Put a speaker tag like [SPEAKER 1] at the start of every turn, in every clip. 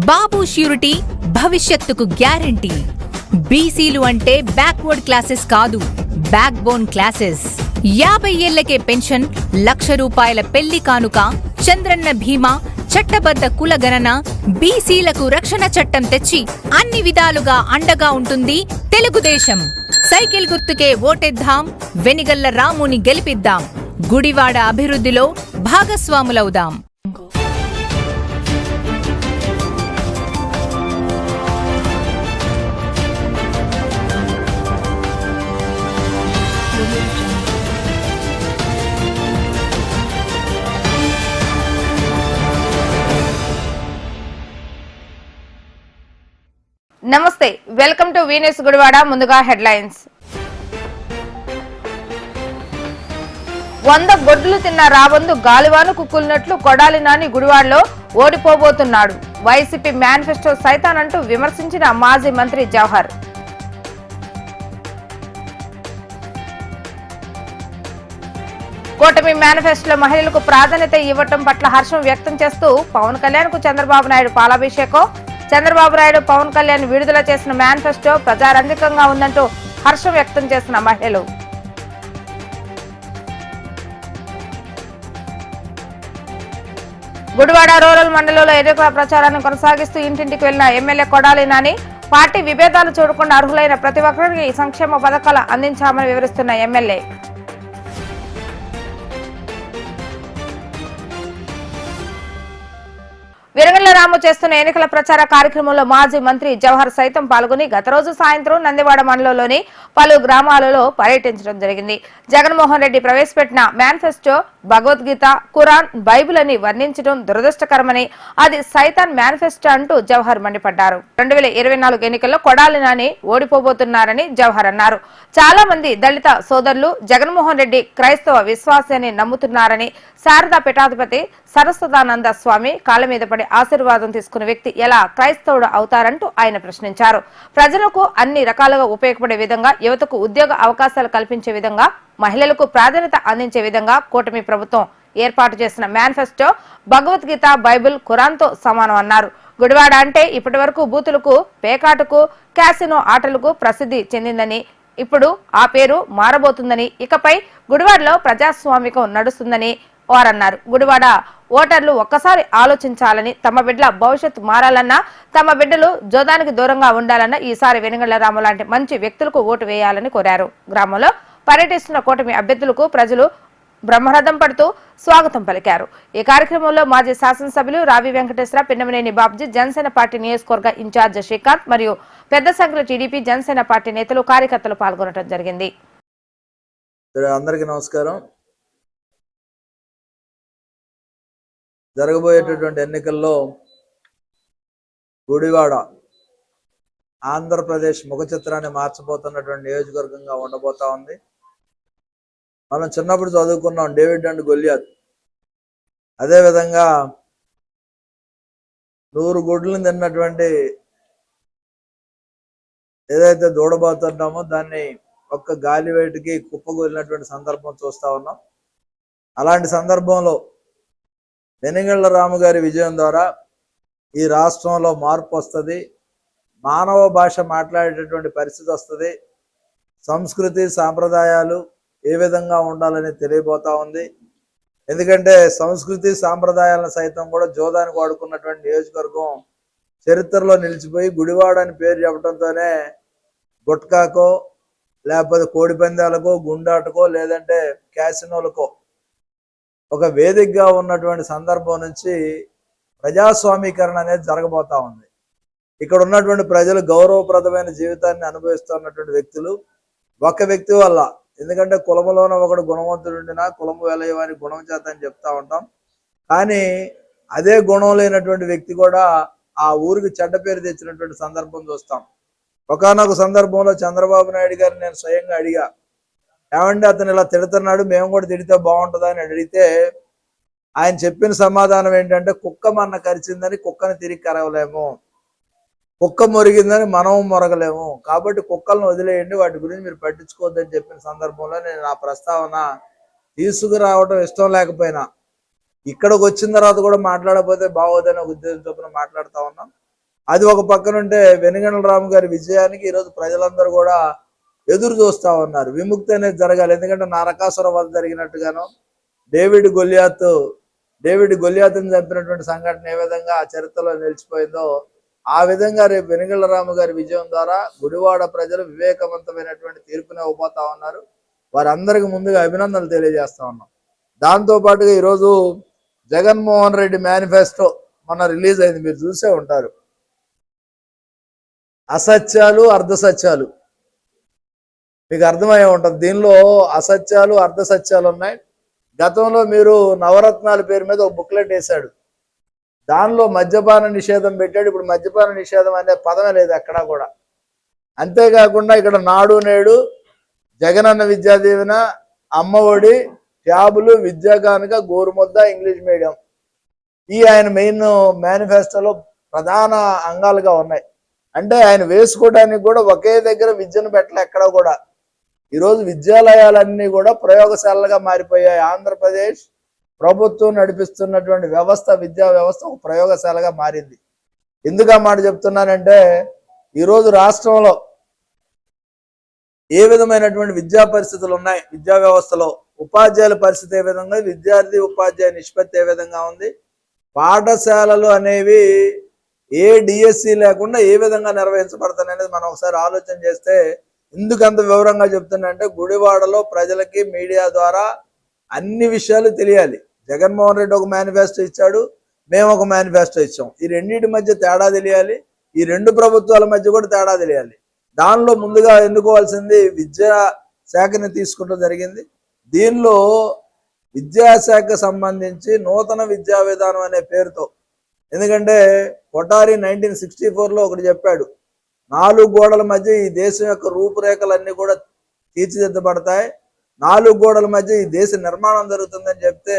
[SPEAKER 1] బాబు surety భవిష్యత్తుకు guarantee. బీసీలు అంటే బ్యాక్వర్డ్ క్లాసెస్ కాదు, బ్యాక్ బోన్ క్లాసెస్. 50 ఏళ్లకే పెన్షన్, ₹1,00,000 పెళ్లి కానుక, చంద్రన్న భీమా, చట్టబద్ధ కులగణన, బీసీలకు రక్షణ చట్టం తెచ్చి అన్ని విధాలుగా అండగా ఉంటుంది తెలుగుదేశం. సైకిల్ గుర్తుకే ఓటేద్దాం, వెనిగళ్ల రాముని గెలిపిద్దాం, గుడివాడ అభివృద్ధిలో భాగస్వాములవుదాం.
[SPEAKER 2] నమస్తే, వెల్కమ్ టు వీనస్ గుడివాడ. ముందుగా హెడ్లైన్స్. 100 గొడ్లు తిన్న రాబందు గాలివాను కుక్కులినట్లు కొడాలి నాని గుడివాడలో ఓడిపోబోతున్నాడు. వైసీపీ మేనిఫెస్టో సైతానంటూ విమర్శించిన మాజీ మంత్రి జవహర్. కూటమి మేనిఫెస్టోలో మహిళలకు ప్రాధాన్యత ఇవ్వటం పట్ల హర్షం వ్యక్తం చేస్తూ పవన్ కళ్యాణ్ కు చంద్రబాబు నాయుడు పాలాభిషేకం. చంద్రబాబు నాయుడు పవన్ కళ్యాణ్ విడుదల చేసిన మేనిఫెస్టో ప్రజారంజకంగా ఉందంటూ హర్షం వ్యక్తం చేసిన మహిళలు. గుడివాడ రూరల్ మండలంలో ఎన్నికల ప్రచారాన్ని కొనసాగిస్తూ ఇంటింటికి వెళ్లిన ఎమ్మెల్యే కొడాలి నాని పార్టీ విభేదాలు చూడకుండా అర్హులైన ప్రతి ఒక్కరికి సంక్షేమ పథకాలు అందించామని వివరిస్తున్న ఎమ్మెల్యే. వెనిగళ్ల రాము చేస్తున్న ఎన్నికల ప్రచార కార్యక్రమంలో మాజీ మంత్రి జవహర్ సైతం పాల్గొని గత రోజు సాయంత్రం నందివాడ మండలంలోని పలు గ్రామాలలో పర్యటించడం జరిగింది. జగన్మోహన్ రెడ్డి ప్రవేశపెట్టిన మేనిఫెస్టో భగవద్గీత, ఖురాన్, బైబిల్ అని వర్ణించడం దురదృష్టకరమని, అది సైతాన్ మేనిఫెస్టో అంటూ జవహర్ మండిపడ్డారు. 2024 ఎన్నికల్లో కొడాలి నాని ఓడిపోబోతున్నారని జవహర్ అన్నారు. చాలా మంది దళిత సోదరులు జగన్మోహన్ రెడ్డి క్రైస్తవ విశ్వాసాన్ని నమ్ముతున్నారని, శారదా పీఠాధిపతి సరస్వతానంద స్వామి కాళ్ల మీద పడి ఆశీర్వాదం తీసుకున్న వ్యక్తి ఎలా క్రైస్తవుడు అవుతారంటూ ఆయన ప్రశ్నించారు. ప్రజలకు అన్ని రకాలుగా ఉపయోగపడే విధంగా, యువతకు ఉద్యోగ అవకాశాలు కల్పించే విధంగా, మహిళలకు ప్రాధాన్యత అందించే విధంగా కూటమి ప్రభుత్వం ఏర్పాటు చేసిన మేనిఫెస్టో భగవద్గీత, బైబిల్, ఖురాన్తో సమానం అన్నారు. గుడివాడ అంటే ఇప్పటి వరకు బూతులకు, పేకాటకు, క్యాసినో ఆటలకు ప్రసిద్ధి చెందిందని, ఇప్పుడు ఆ పేరు మారబోతుందని, ఇకపై గుడివాడలో ప్రజాస్వామికం నడుస్తుందని వారన్నారు. గుడివాడ ఓటర్లు ఒక్కసారి ఆలోచించాలని, తమ బిడ్డల భవిష్యత్తు మారాలన్నా, తమ బిడ్డలు జోదానికి దూరంగా ఉండాలన్నా ఈసారి వెనిగళ్ల రాము లాంటి మంచి వ్యక్తులకు ఓటు వేయాలని కోరారు. గ్రామంలో పర్యటిస్తున్న కూటమి అభ్యర్థులకు ప్రజలు బ్రహ్మరథం పడుతూ స్వాగతం పలికారు. ఈ కార్యక్రమంలో మాజీ శాసనసభ్యులు రావి వెంకటేశ్వర, పిన్నమనేని బాబ్జీ, జనసేన పార్టీ నియోజకవర్గ ఇన్ఛార్జ్ శ్రీకాంత్ మరియు పెద్ద సంఖ్యలో టీడీపీ, జనసేన పార్టీ నేతలు, కార్యకర్తలు పాల్గొనడం జరిగింది.
[SPEAKER 3] అందరికీ నమస్కారం. జరగబోయేటటువంటి ఎన్నికల్లో గుడివాడ ఆంధ్రప్రదేశ్ ముఖ చిత్రాన్ని మార్చబోతున్నటువంటి నియోజకవర్గంగా ఉండబోతా ఉంది. మనం చిన్నప్పుడు చదువుకున్నాం డేవిడ్ అండ్ గొలియాత్. అదేవిధంగా 100 గుడ్లను తిన్నటువంటి ఏదైతే దూడబోతున్నామో దాన్ని ఒక్క గాలి వేటికి కుప్పగొలినటువంటి సందర్భం చూస్తా ఉన్నాం. అలాంటి సందర్భంలో వెనిగళ్ల రాము గారి విజయం ద్వారా ఈ రాష్ట్రంలో మార్పు వస్తుంది, మానవ భాష మాట్లాడేటటువంటి పరిస్థితి వస్తుంది, సంస్కృతి సాంప్రదాయాలు ఏ విధంగా ఉండాలని తెలియబోతా ఉంది. ఎందుకంటే సంస్కృతి సాంప్రదాయాలను సైతం కూడా జోదానికి వాడుకున్నటువంటి నియోజకవర్గం చరిత్రలో నిలిచిపోయి గుడివాడ అని పేరు చెప్పడంతోనే గుట్కాకో, లేకపోతే కోడి పందాలకో, గుండాటకో, లేదంటే క్యాసినోలకో ఒక వేదికగా ఉన్నటువంటి సందర్భం నుంచి ప్రజాస్వామీకరణ అనేది జరగబోతా ఉంది. ఇక్కడ ఉన్నటువంటి ప్రజలు గౌరవప్రదమైన జీవితాన్ని అనుభవిస్తున్నటువంటి వ్యక్తులు ఒక వ్యక్తి వల్ల. ఎందుకంటే కులములోన ఒకడు గుణవంతుడు ఉండినా కులము వెలయమని గుణం చేత అని చెప్తా ఉంటాం. కానీ అదే గుణం లేనటువంటి వ్యక్తి కూడా ఆ ఊరికి చెడ్డ పేరు తెచ్చినటువంటి సందర్భం చూస్తాం. ఒకానొక సందర్భంలో చంద్రబాబు నాయుడు గారిని నేను స్వయంగా అడిగా, ఏమంటే అతను ఇలా తిడుతున్నాడు, మేము కూడా తిడితే బాగుంటుందా అని అడిగితే ఆయన చెప్పిన సమాధానం ఏంటంటే, కుక్క మన కరిచిందని కుక్కని తిరిగి కరవలేము, కుక్క మొరిగిందని మనం మొరగలేము, కాబట్టి కుక్కలను వదిలేయండి, వాటి గురించి మీరు పట్టించుకోవద్దని చెప్పిన సందర్భంలో నేను నా ప్రస్తావన తీసుకురావడం ఇష్టం లేకపోయినా ఇక్కడికి వచ్చిన తర్వాత కూడా మాట్లాడకపోతే బాగోదని ఒక ఉద్దేశం చొప్పున మాట్లాడుతూ ఉన్నాం. అది ఒక పక్కనుంటే వెనుగండ్ల రాము గారి విజయానికి ఈరోజు ప్రజలందరూ కూడా ఎదురు చూస్తా ఉన్నారు. విముక్తి అనేది జరగాలి. ఎందుకంటే నరకాసుర వధ జరిగినట్టుగాను డేవిడ్ గొలియాతుని చంపినటువంటి సంఘటన ఏ విధంగా చరిత్రలో నిలిచిపోయిందో ఆ విధంగా రేపు వెనుగండ్ల రాము గారి విజయం ద్వారా గుడివాడ ప్రజలు వివేకవంతమైనటువంటి తీర్పుని ఇవ్వబోతా ఉన్నారు. వారందరికి ముందుగా అభినందనలు తెలియజేస్తా ఉన్నాం. దాంతో పాటుగా ఈరోజు జగన్మోహన్ రెడ్డి మేనిఫెస్టో మొన్న రిలీజ్ అయింది, మీరు చూసే ఉంటారు. అసత్యాలు అర్ధసత్యాలు మీకు అర్థమయ్యే ఉంటుంది. దీనిలో అసత్యాలు అర్ధసత్యాలు ఉన్నాయి. గతంలో మీరు నవరత్నాల పేరు మీద ఒక బుక్లెట్ వేశాడు, దానిలో మద్యపాన నిషేధం పెట్టాడు. ఇప్పుడు మద్యపాన నిషేధం అనే పదమే లేదు ఎక్కడా కూడా. అంతేకాకుండా ఇక్కడ నాడు నేడు, జగనన్న విద్యా దీవెన, అమ్మఒడి, ట్యాబులు, విద్యా కానుక, గోరుముద్ద, ఇంగ్లీష్ మీడియం, ఈ ఆయన మెయిన్ మేనిఫెస్టోలో ప్రధాన అంగాలుగా ఉన్నాయి. అంటే ఆయన వేసుకోవడానికి కూడా ఒకే దగ్గర విద్యను పెట్టలే ఎక్కడా కూడా. ఈరోజు విద్యాలయాలన్నీ కూడా ప్రయోగశాలలుగా మారిపోయాయి. ఆంధ్రప్రదేశ్ ప్రభుత్వం నడిపిస్తున్నటువంటి వ్యవస్థ, విద్యా వ్యవస్థ ఒక ప్రయోగశాలగా మారింది. ఎందుకు ఆ మాట చెప్తున్నానంటే ఈరోజు రాష్ట్రంలో ఏ విధమైనటువంటి విద్యా పరిస్థితులు ఉన్నాయి, విద్యా వ్యవస్థలో ఉపాధ్యాయుల పరిస్థితి ఏ విధంగా, విద్యార్థి ఉపాధ్యాయ నిష్పత్తి ఏ విధంగా ఉంది, పాఠశాలలు అనేవి ఏ డిఎస్సి లేకుండా ఏ విధంగా నిర్వహించబడతాయి అనేది మనం ఒకసారి ఆలోచన చేస్తే, ఎందుకంత వివరంగా చెప్తున్నా గుడివాడలో ప్రజలకి మీడియా ద్వారా అన్ని విషయాలు తెలియాలి. జగన్మోహన్ రెడ్డి ఒక మేనిఫెస్టో ఇచ్చాడు, మేము ఒక మేనిఫెస్టో ఇచ్చాం. ఈ రెండింటి మధ్య తేడా తెలియాలి, ఈ రెండు ప్రభుత్వాల మధ్య కూడా తేడా తెలియాలి. దానిలో ముందుగా ఎన్నుకోవాల్సింది విద్యా శాఖని తీసుకోవడం జరిగింది. దీనిలో విద్యాశాఖకు సంబంధించి నూతన విద్యా విధానం అనే పేరుతో, ఎందుకంటే కొఠారి 1964లో ఒకటి చెప్పాడు, 4 గోడల మధ్య ఈ దేశం యొక్క రూపురేఖలన్నీ కూడా తీర్చిదిద్దబడతాయి, 4 గోడల మధ్య ఈ దేశ నిర్మాణం జరుగుతుందని చెప్తే,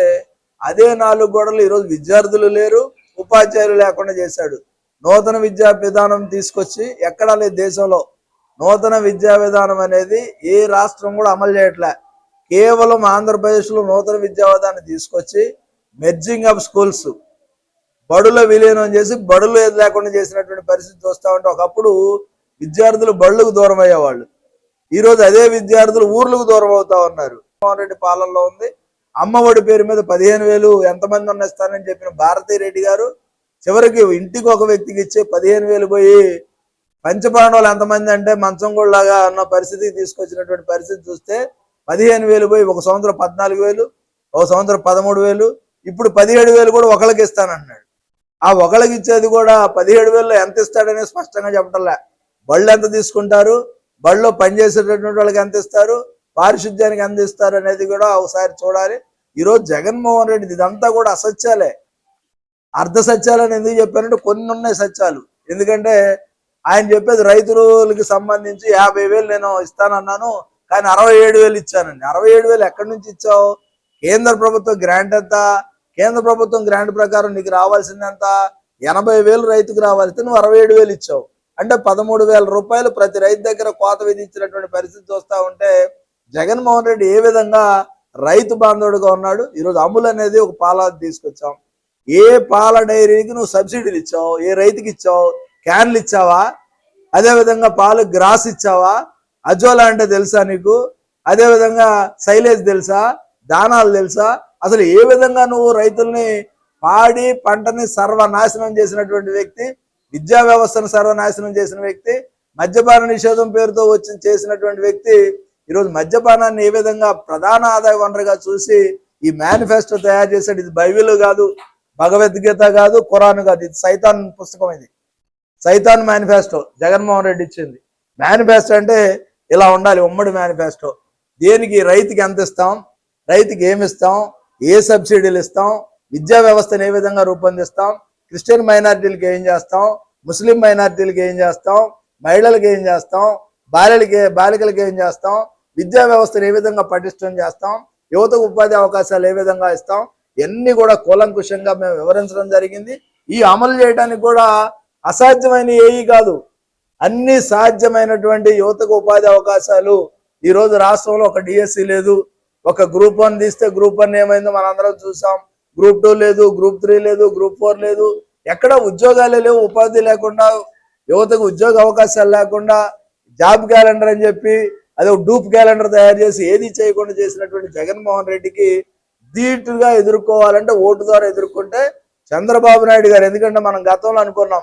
[SPEAKER 3] అదే 4 గోడలు ఈరోజు విద్యార్థులు లేరు, ఉపాధ్యాయులు లేకుండా చేశాడు. నూతన విద్యా విధానం తీసుకొచ్చి ఎక్కడా లేదు దేశంలో. నూతన విద్యా విధానం అనేది ఏ రాష్ట్రం కూడా అమలు చేయట్లే. కేవలం ఆంధ్రప్రదేశ్లో నూతన విద్యా విధానం తీసుకొచ్చి మెర్జింగ్ ఆఫ్ స్కూల్స్, బడుల విలీనం చేసి బడులు ఏది లేకుండా చేసినటువంటి పరిస్థితి చూస్తూ ఉంటే, ఒకప్పుడు విద్యార్థులు బడులకు దూరం అయ్యేవాళ్ళు, ఈరోజు అదే విద్యార్థులు ఊర్లకు దూరం అవుతా ఉన్నారు. జగన్మోహన్ రెడ్డి పాలనలో ఉంది. అమ్మఒడి పేరు మీద 15,000 ఎంతమంది ఉన్నస్తానని చెప్పిన భారతీ రెడ్డి గారు చివరికి ఇంటికి ఒక వ్యక్తికి ఇచ్చే 15,000 పోయి పంచపాండవులు ఎంతమంది అంటే మంచం గుళ్ళలాగా అన్న పరిస్థితికి తీసుకొచ్చినటువంటి పరిస్థితి చూస్తే, 15,000 పోయి ఒక సంవత్సరం 14,000, ఒక సంవత్సరం 13,000, ఇప్పుడు 17,000 కూడా ఒకళ్ళకి ఇస్తానంటున్నాడు. ఆ ఒకళ్ళకి ఇచ్చేది కూడా 17,000లో ఎంత ఇస్తాడనే స్పష్టంగా చెప్పటంలే. బళ్ళు ఎంత తీసుకుంటారు, బళ్ళలో పనిచేసేటటువంటి వాళ్ళకి ఎంత ఇస్తారు, పారిశుద్ధ్యానికి ఎంత ఇస్తారు అనేది కూడా ఒకసారి చూడాలి. ఈరోజు జగన్మోహన్ రెడ్డి ఇదంతా కూడా అసత్యాలే. అర్ధ సత్యాలని ఎందుకు చెప్పారంటే కొన్ని ఉన్నాయి సత్యాలు. ఎందుకంటే ఆయన చెప్పేది రైతులకి సంబంధించి 50,000 నేను ఇస్తానన్నాను, కానీ 67,000 ఇచ్చానండి. 67,000 ఎక్కడి నుంచి ఇచ్చావు? కేంద్ర ప్రభుత్వం గ్రాంట్ ఎంత? కేంద్ర ప్రభుత్వం గ్రాంట్ ప్రకారం నీకు రావాల్సింది ఎంత? 80,000 రైతుకు రావాల్సింది, నువ్వు 67,000 ఇచ్చావు. అంటే 13,000 రూపాయలు ప్రతి రైతు దగ్గర కోత విధించినటువంటి పరిస్థితి చూస్తూ ఉంటే, జగన్మోహన్ రెడ్డి ఏ విధంగా రైతు బాంధవుడుగా ఉన్నాడు. ఈరోజు అమూల్ అనేది ఒక పాల తీసుకొచ్చాం. ఏ పాల డైరీకి నువ్వు సబ్సిడీలు ఇచ్చావు? ఏ రైతుకి ఇచ్చావు? క్యాన్లు ఇచ్చావా? అదేవిధంగా పాలు గ్రాస్ ఇచ్చావా? అజోలా అంటే తెలుసా నీకు? అదేవిధంగా సైలేజ్ తెలుసా? దానాలు తెలుసా? అసలు ఏ విధంగా నువ్వు రైతుల్ని పాడి పంటని సర్వనాశనం చేసినటువంటి వ్యక్తి, విద్యా వ్యవస్థను సర్వనాశనం చేసిన వ్యక్తి, మద్యపాన నిషేధం పేరుతో వచ్చి చేసినటువంటి వ్యక్తి ఈరోజు మద్యపానాన్ని ఏ విధంగా ప్రధాన ఆదాయ వనరుగా చూసి ఈ మేనిఫెస్టో తయారు చేశాడు. ఇది బైబిల్ కాదు, భగవద్గీత కాదు, ఖురాన్ కాదు, ఇది సైతాన్ పుస్తకం. ఇది సైతాన్ మేనిఫెస్టో జగన్మోహన్ రెడ్డి ఇచ్చింది. మేనిఫెస్టో అంటే ఇలా ఉండాలి, ఉమ్మడి మేనిఫెస్టో. దేనికి? రైతుకి ఎంత ఇస్తాం, రైతుకి ఏమి ఇస్తాం, ఏ సబ్సిడీలు ఇస్తాం, విద్యా వ్యవస్థను ఏ విధంగా రూపొందిస్తాం, క్రిస్టియన్ మైనారిటీలకు ఏం చేస్తాం, ముస్లిం మైనారిటీలకు ఏం చేస్తాం, మహిళలకు ఏం చేస్తాం, బాలికలకు ఏం చేస్తాం, విద్యా వ్యవస్థను ఏ విధంగా పటిష్టం చేస్తాం, యువతకు ఉపాధి అవకాశాలు ఏ విధంగా ఇస్తాం, ఇవన్నీ కూడా కూలంకుషంగా మేము వివరించడం జరిగింది. ఈ అమలు చేయడానికి కూడా అసాధ్యమైన ఏవి కాదు, అన్ని సాధ్యమైనటువంటి యువతకు ఉపాధి అవకాశాలు. ఈరోజు రాష్ట్రంలో ఒక డిఎస్సి లేదు, ఒక గ్రూప్ 1 తీస్తే గ్రూప్ 1 ఏమైందో మనందరం చూసాం, గ్రూప్ 2 లేదు, గ్రూప్ 3 లేదు, గ్రూప్ 4 లేదు. ఎక్కడ ఉద్యోగాలు లేవు, ఉపాధి లేకుండా, యువతకు ఉద్యోగ అవకాశాలు లేకుండా జాబ్ క్యాలెండర్ అని చెప్పి అదే డూప్ క్యాలెండర్ తయారు చేసి ఏది చేయకుండా చేసినటువంటి జగన్మోహన్ రెడ్డికి ధీటుగా ఎదుర్కోవాలంటే ఓటు ద్వారా ఎదుర్కొంటే చంద్రబాబు నాయుడు గారు. ఎందుకంటే మనం గతంలో అనుకున్నాం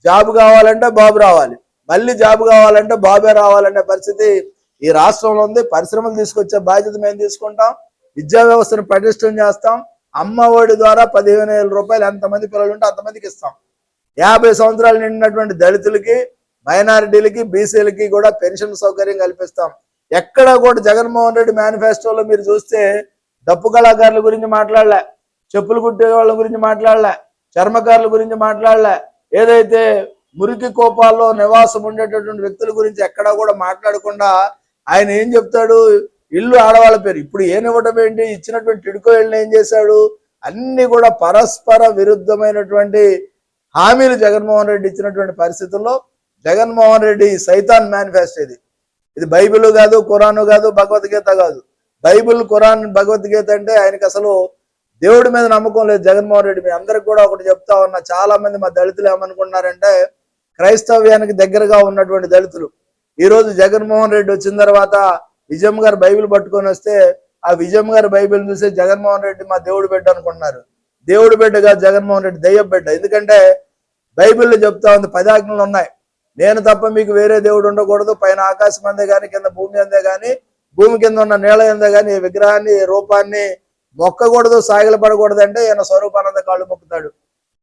[SPEAKER 3] జాబ్ కావాలంటే బాబు రావాలి, మళ్ళీ జాబ్ కావాలంటే బాబే రావాలనే పరిస్థితి ఈ రాష్ట్రంలో ఉంది. పరిశ్రమలు తీసుకొచ్చే బాధ్యత మేము తీసుకుంటాం, విద్యా వ్యవస్థను పటిష్టం చేస్తాం. అమ్మ ఒడి ద్వారా 15,000 రూపాయలు ఎంతమంది పిల్లలు ఉంటే అంతమందికి ఇస్తాం. 50 సంవత్సరాలు నిండినటువంటి దళితులకి, మైనారిటీలకి, బీసీలకి కూడా పెన్షన్ సౌకర్యం కల్పిస్తాం. ఎక్కడ కూడా జగన్మోహన్ రెడ్డి మేనిఫెస్టోలో మీరు చూస్తే డప్పు కళాకారుల గురించి మాట్లాడలే, చెప్పులు కుట్టే వాళ్ళ గురించి మాట్లాడలే, చర్మకారుల గురించి మాట్లాడలే, ఏదైతే మురికి కోపాల్లో నివాసం ఉండేటటువంటి వ్యక్తుల గురించి ఎక్కడా కూడా మాట్లాడకుండా ఆయన ఏం చెప్తాడు, ఇల్లు ఆడవాళ్ళ పేరు. ఇప్పుడు ఏనివ్వడం ఏంటి, ఇచ్చినటువంటి టిడ్కో ఇళ్ళని ఏం చేశాడు, అన్ని కూడా పరస్పర విరుద్ధమైనటువంటి హామీలు జగన్మోహన్ రెడ్డి ఇచ్చినటువంటి పరిస్థితుల్లో జగన్మోహన్ రెడ్డి సైతాన్ మేనిఫెస్టో ఇది బైబిల్ కాదు, ఖురాను కాదు, భగవద్గీత కాదు. బైబిల్, ఖురాన్, భగవద్గీత అంటే ఆయనకి అసలు దేవుడి మీద నమ్మకం లేదు జగన్మోహన్ రెడ్డి. మీ అందరికి కూడా ఒకటి చెప్తా ఉన్నా, చాలా మంది మా దళితులు ఏమనుకున్నారంటే క్రైస్తవ్యానికి దగ్గరగా ఉన్నటువంటి దళితులు ఈ రోజు జగన్మోహన్ రెడ్డి వచ్చిన తర్వాత విజయమ్మ గారు బైబిల్ పట్టుకొని వస్తే ఆ విజయమ్మ గారి బైబిల్ చూసి జగన్మోహన్ రెడ్డి మా దేవుడి బిడ్డ అనుకుంటున్నారు. దేవుడి బిడ్డగా జగన్మోహన్ రెడ్డి దయ్య బిడ్డ. ఎందుకంటే బైబిల్లో చెప్తా ఉంది 10 ఆజ్ఞలు ఉన్నాయి. నేను తప్ప మీకు వేరే దేవుడు ఉండకూడదు, పైన ఆకాశం అందే కానీ, కింద భూమి అందే కానీ, భూమి కింద ఉన్న నీళ్ళ అందే కానీ ఏ విగ్రహాన్ని, ఏ రూపాన్ని మొక్కకూడదు, సాగిలపడకూడదు. అంటే ఈయన స్వరూపానంద కాళ్ళు మొక్కుతాడు,